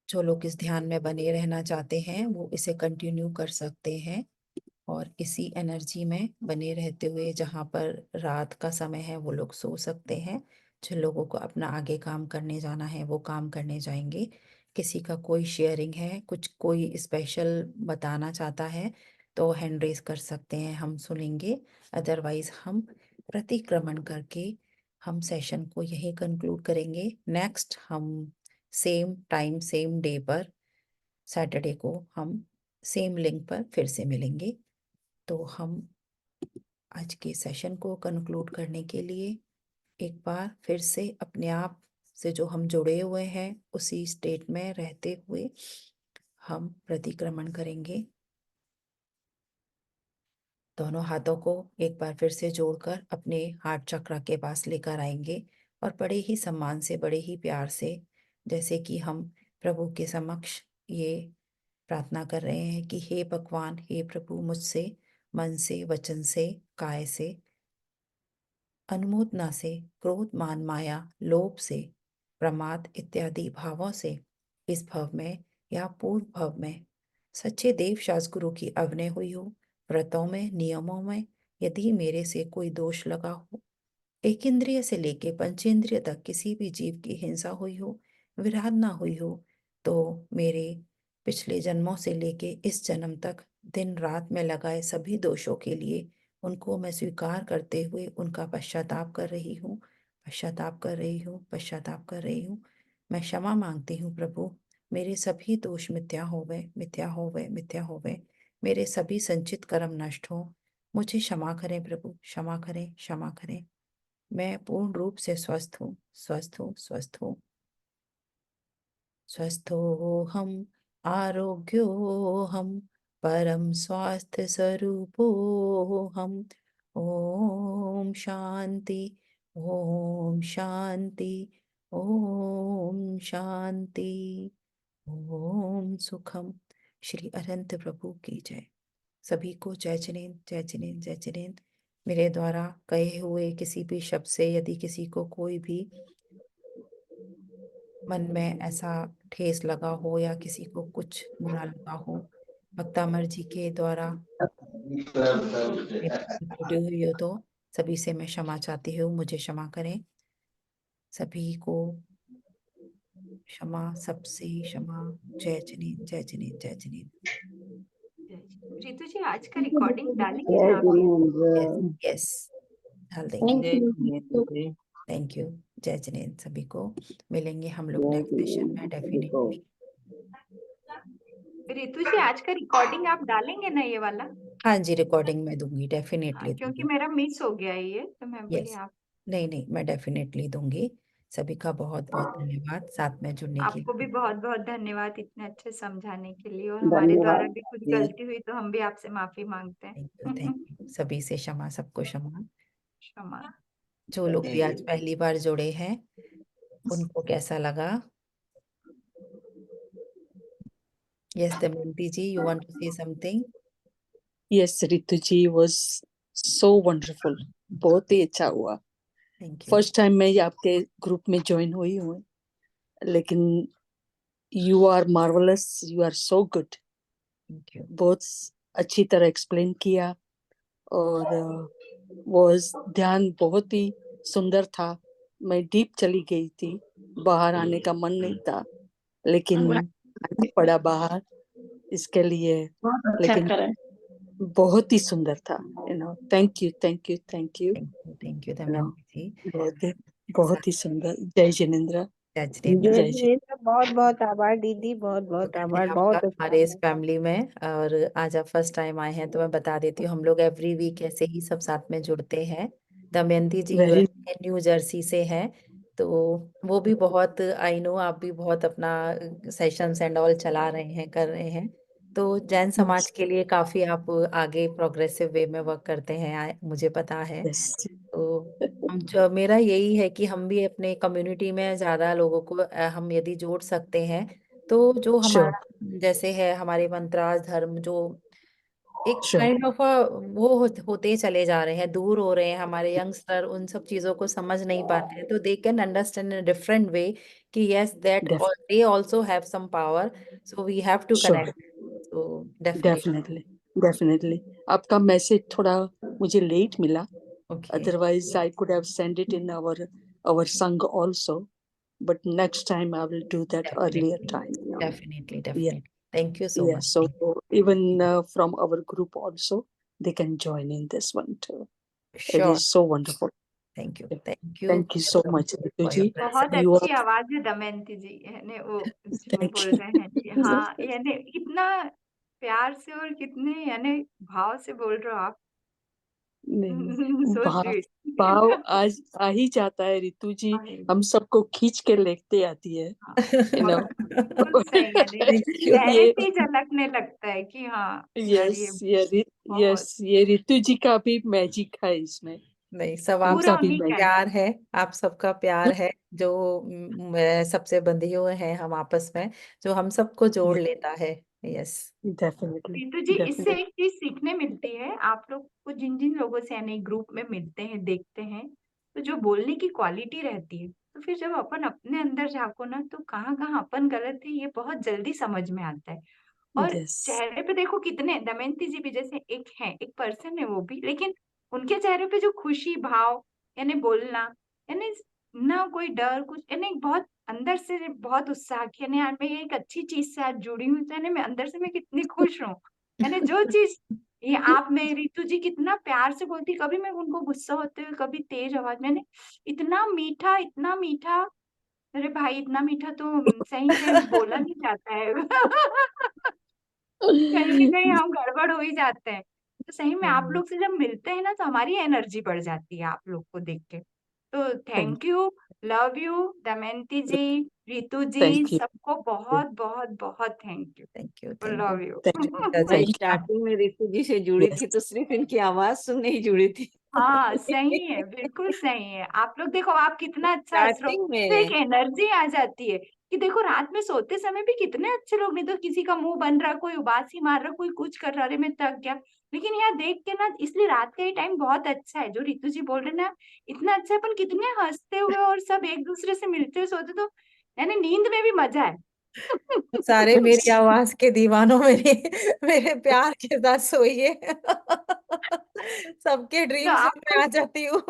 जो लोग इस ध्यान में बने रहना चाहते हैं वो इसे कंटिन्यू कर सकते हैं और इसी एनर्जी में बने रहते हुए जहाँ पर रात का समय है वो लोग सो सकते हैं। जिन लोगों को अपना आगे काम करने जाना है वो काम करने जाएंगे। किसी का कोई शेयरिंग है, कुछ कोई स्पेशल बताना चाहता है तो हैंड रेज कर सकते हैं, हम सुनेंगे। अदरवाइज हम प्रतिक्रमण करके हम सेशन को यही कंक्लूड करेंगे। नेक्स्ट हम सेम टाइम सेम डे पर सैटरडे को हम सेम लिंक पर फिर से मिलेंगे। तो हम आज के सेशन को कंक्लूड करने के लिए एक बार फिर से अपने आप से जो हम जुड़े हुए हैं उसी स्टेट में रहते हुए हम प्रतिक्रमण करेंगे। दोनों हाथों को एक बार फिर से जोड़कर अपने हार्ट चक्र के पास लेकर आएंगे और बड़े ही सम्मान से, बड़े ही प्यार से, जैसे कि हम प्रभु के समक्ष ये प्रार्थना कर रहे हैं कि हे भगवान, हे प्रभु, मुझसे मन से, वचन से, काय से, अनुमोदना से, क्रोध, मान, माया, लोभ से, प्रमाद इत्यादि भावों से इस भव में या पूर्व भव में सच्चे देव शास्त्र गुरु की अवनय हुई हो, व्रतों में, नियमों में यदि मेरे से कोई दोष लगा हो, एक इंद्रिय से लेके पंचेंद्रिय तक किसी भी जीव की हिंसा हुई हो, विराधना हुई हो, तो मेरे पिछले जन्मों से लेके इस जन्म तक दिन रात में लगाए सभी दोषों के लिए उनको मैं स्वीकार करते हुए उनका पश्चाताप कर रही हूँ, पश्चाताप कर रही हूँ, पश्चाताप कर रही हूँ। मैं क्षमा मांगती हूँ प्रभु, मेरे सभी दोष मिथ्या हो गए, मिथ्या हो गए, मिथ्या हो गए। मेरे सभी संचित कर्म नष्ट हो, मुझे क्षमा करें प्रभु, क्षमा करें, क्षमा करें। मैं पूर्ण रूप से स्वस्थ हूँ, स्वस्थ हूँ, स्वस्थ हूँ। स्वस्थोऽहम् आरोग्योऽहम् परम स्वास्थ्य स्वरूपोऽहम्। ओम शांति, ओम शांति, ओम शांति, ओम सुखम। श्री अनंत प्रभु की जय। सभी को जय जिनेन्द्र, जय जिनेन्द्र, जय जिनेन्द्र। मेरे द्वारा कहे हुए किसी भी शब्द से यदि किसी को कोई भी मन में ऐसा ठेस लगा हो या किसी को कुछ बुरा लगा हो, भक्ता अमर जी के द्वारा छूटी हुई हो तो सभी से मैं क्षमा चाहती हूँ, मुझे क्षमा करें। सभी को क्षमा, सबसे क्षमा। जय जिनेन्द्र, जय जिनेन्द्र, जय जिनेन्द्र। रितु जी आज का रिकॉर्डिंग डालेंगे जय ना आप? जिनेन्द्र। यस, डाल देंगे। जय जिनेन्द्र जी। Thank you. जय जिनेन्द्र। सभी को मिलेंगे हम लोग जय नेक्स्ट सेशन में जिनेन्द्र सभी को। डेफिनेटली। रितु जी आज का रिकॉर्डिंग आप डालेंगे ना ये वाला? हाँ जी, रिकॉर्डिंग में दूंगी, डेफिनेटली क्योंकि दूंगी। मेरा मिस हो गया ये, तो मैं बोली यस, आप नहीं नहीं, मैं डेफिनेटली दूंगी। सभी का बहुत बहुत धन्यवाद साथ में जुड़ने के आपको भी लिए। बहुत बहुत धन्यवाद इतने अच्छे समझाने के लिए, और हमारे द्वारा धन्यवाद भी कुछ जी। गलती हुई तो हम भी आपसे माफी मांगते थैंक यू, हैं। Thank you. सभी से क्षमा, सबको क्षमा। क्षमा। जो लोग भी आज जी। पहली बार जुड़े हैं उनको कैसा लगा? Yes Damayanti ji, you want to say something? Yes Ritu ji was so wonderful, बहुत ही अच्छा हुआ। थैंक यू, फर्स्ट टाइम मैं ये आपके ग्रुप में ज्वाइन हुई हूँ, लेकिन you are marvellous, you are so good. Thank you. बहुत अच्छी तरह एक्सप्लेन किया और वो ध्यान बहुत ही सुंदर था। मैं डीप चली गई थी, बाहर आने का मन नहीं था, लेकिन आना पड़ा बाहर इसके लिए। बहुत अच्छा लेकिन करें। बहुत ही सुंदर था। Thank you, thank you, thank you. Thank you Damayanti ji. बहुत ही सुंदर। जय जिनेन्द्र। जय जय जिनेन्द्र। जय जी। जिनेन्द्र, बहुत बहुत आभार दीदी, बहुत बहुत शुक्र है आभार, आपका बहुत अच्छा हमारे इस लगा। फैमिली में। और आज आप फर्स्ट टाइम आए हैं तो मैं बता देती हूँ, हम लोग एवरी वीक ऐसे ही सब साथ में जुड़ते हैं। दमयंती जी वेरी यूएस के न्यू जर्सी से हैं, तो वो भी बहुत, आई नो आप भी बहुत अपना सेशंस एंड ऑल चला रहे हैं, कर रहे हैं। तो जैन समाज के लिए काफी आप आगे प्रोग्रेसिव वे में वर्क करते हैं, मुझे पता है। यस। तो हम जो, मेरा यही है कि हम भी अपने कम्युनिटी में ज्यादा लोगों को हम यदि जोड़ सकते हैं तो जो श्योर। हमारा जैसे है हमारे मंत्रास धर्म जो एक Sure. काइंड ऑफ वो होते चले जा रहे हैं, दूर हो रहे हैं हमारे यंगस्टर, उन सब चीजों को समझ नहीं पाते हैं, तो they can understand in different way कि yes that Def they also have some power, so we have to Sure. Connect, so definitely. Definitely. आपका मैसेज थोड़ा मुझे लेट मिला. Okay, Otherwise, I could have sent it in our Sangh also. But next time I will do that earlier definitely time. Definitely Yeah. Definitely, thank you so Yeah. Much. So even from our group also, they can join in this one too. It sure, is so wonderful. Thank you, Yeah. Thank you Thank you so much, Ritu for ji. Your बहुत You अच्छी are. आवाज है दमयंती जी, यानी वो जिसमें Thank बोल you. रहे हैं कि हाँ, यानी कितना प्यार से और कितने यानी भाव से बोल रहे हो आप। नहीं, सो भाव स्वीट। भाव आज आ ही जाता है रितु जी. हम सबको खींच के लेते आती है. हाँ, You know. बिल्कुल सही, यानी थैंक यू। चेहरे ये से ही झलकने लगता है कि हाँ यार ये यस बहुत ये रितु जी का भी मैजिक है इसमें. नहीं, सब आप पूरा उनका भी उन्हीं का है। प्यार है, आप सबका प्यार है जो सबसे बंधे हुए हैं हम आपस में, जो हम सबको जोड़ लेता है। यस, डेफिनेटली रितु जी, इससे डेफिनेटली. एक चीज सीखने मिलती है, आप लोग को जिन जिन लोगों से यानी ग्रुप में मिलते हैं, देखते हैं, तो जो बोलने की क्वालिटी रहती है, तो फिर जब अपन अपने अंदर झांको ना, तो कहाँ कहाँ अपन गलत है ये बहुत जल्दी समझ में आता है। और यस चेहरे पे देखो कितने, दमयंती जी भी जैसे एक है, एक पर्सन है वो भी, लेकिन उनके चेहरे पे जो खुशी भाव, यानी बोलना, यानी ना कोई डर कुछ, यानी बहुत अंदर से बहुत उत्साह कि यानी यार मैं ये एक अच्छी चीज से आज जुड़ी हूँ, तो यानी मैं अंदर से मैं कितनी खुश हूँ। यानी जो चीज ये आप में रितु जी कितना प्यार से बोलती, कभी मैं उनको गुस्सा होते हुए, कभी तेज आवाज में, इतना मीठा, अरे भाई इतना मीठा तो सही में बोला नहीं जाता है। कहीं ना कहीं हम गड़बड़ हो ही जाते हैं। तो सही में आप लोग से जब मिलते हैं ना, तो हमारी एनर्जी बढ़ जाती है आप लोग को देख के। तो thank thank you, love you Damayanti ji, Ritu ji, thank you सबको बहुत बहुत बहुत थैंक यू थैंक यू, और thank love you. Thank you you मैं जी। स्टार्टिंग में रितु जी से जुड़ी थी यस तो सिर्फ इनकी आवाज सुनने ही जुड़ी थी। हाँ सही है, बिल्कुल सही है। आप लोग देखो, आप कितना अच्छा हंस रहे हो, स्टार्टिंग तो एक में एनर्जी आ जाती है कि देखो रात में सोते समय भी कितने अच्छे लोग, नहीं तो किसी का मुंह बन रहा, कोई उबासी मार रहा, कोई कुछ कर रहा, अरे मैं थक गया, लेकिन यहाँ देख के ना, इसलिए रात का ये टाइम बहुत अच्छा है, जो रितु जी बोल रहे ना, इतना अच्छा है, अपन कितने हंसते हुए और सब एक दूसरे से मिलते हुए सोते, तो यानी नींद में भी मजा है। सारे मेरी आवाज के दीवानों, मेरे मेरे प्यार के साथ सोइए। सबके तो ड्रीम्स में मैं आपको आ जाती हूँ।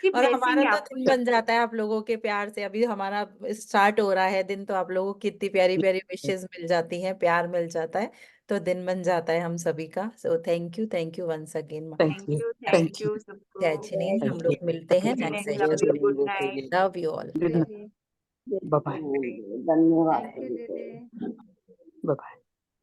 की और हमारा ब्लेसिंग है तो आपको दिन सब। बन जाता है आप लोगों के प्यार से। अभी हमारा स्टार्ट हो रहा है दिन, तो आप लोगों की कितनी प्यारी प्यारी विशेस मिल जाती हैं, प्यार मिल जाता है, तो दिन बन जाता है हम सभी का। So thank you once again. Thank you सबको। जय जिनेंद्र, हम लोग मिलते हैं good next evening, love you, session good night. में। Love you all. Good night दीदी बाय बाय थैंक यू दीदी। Bye bye.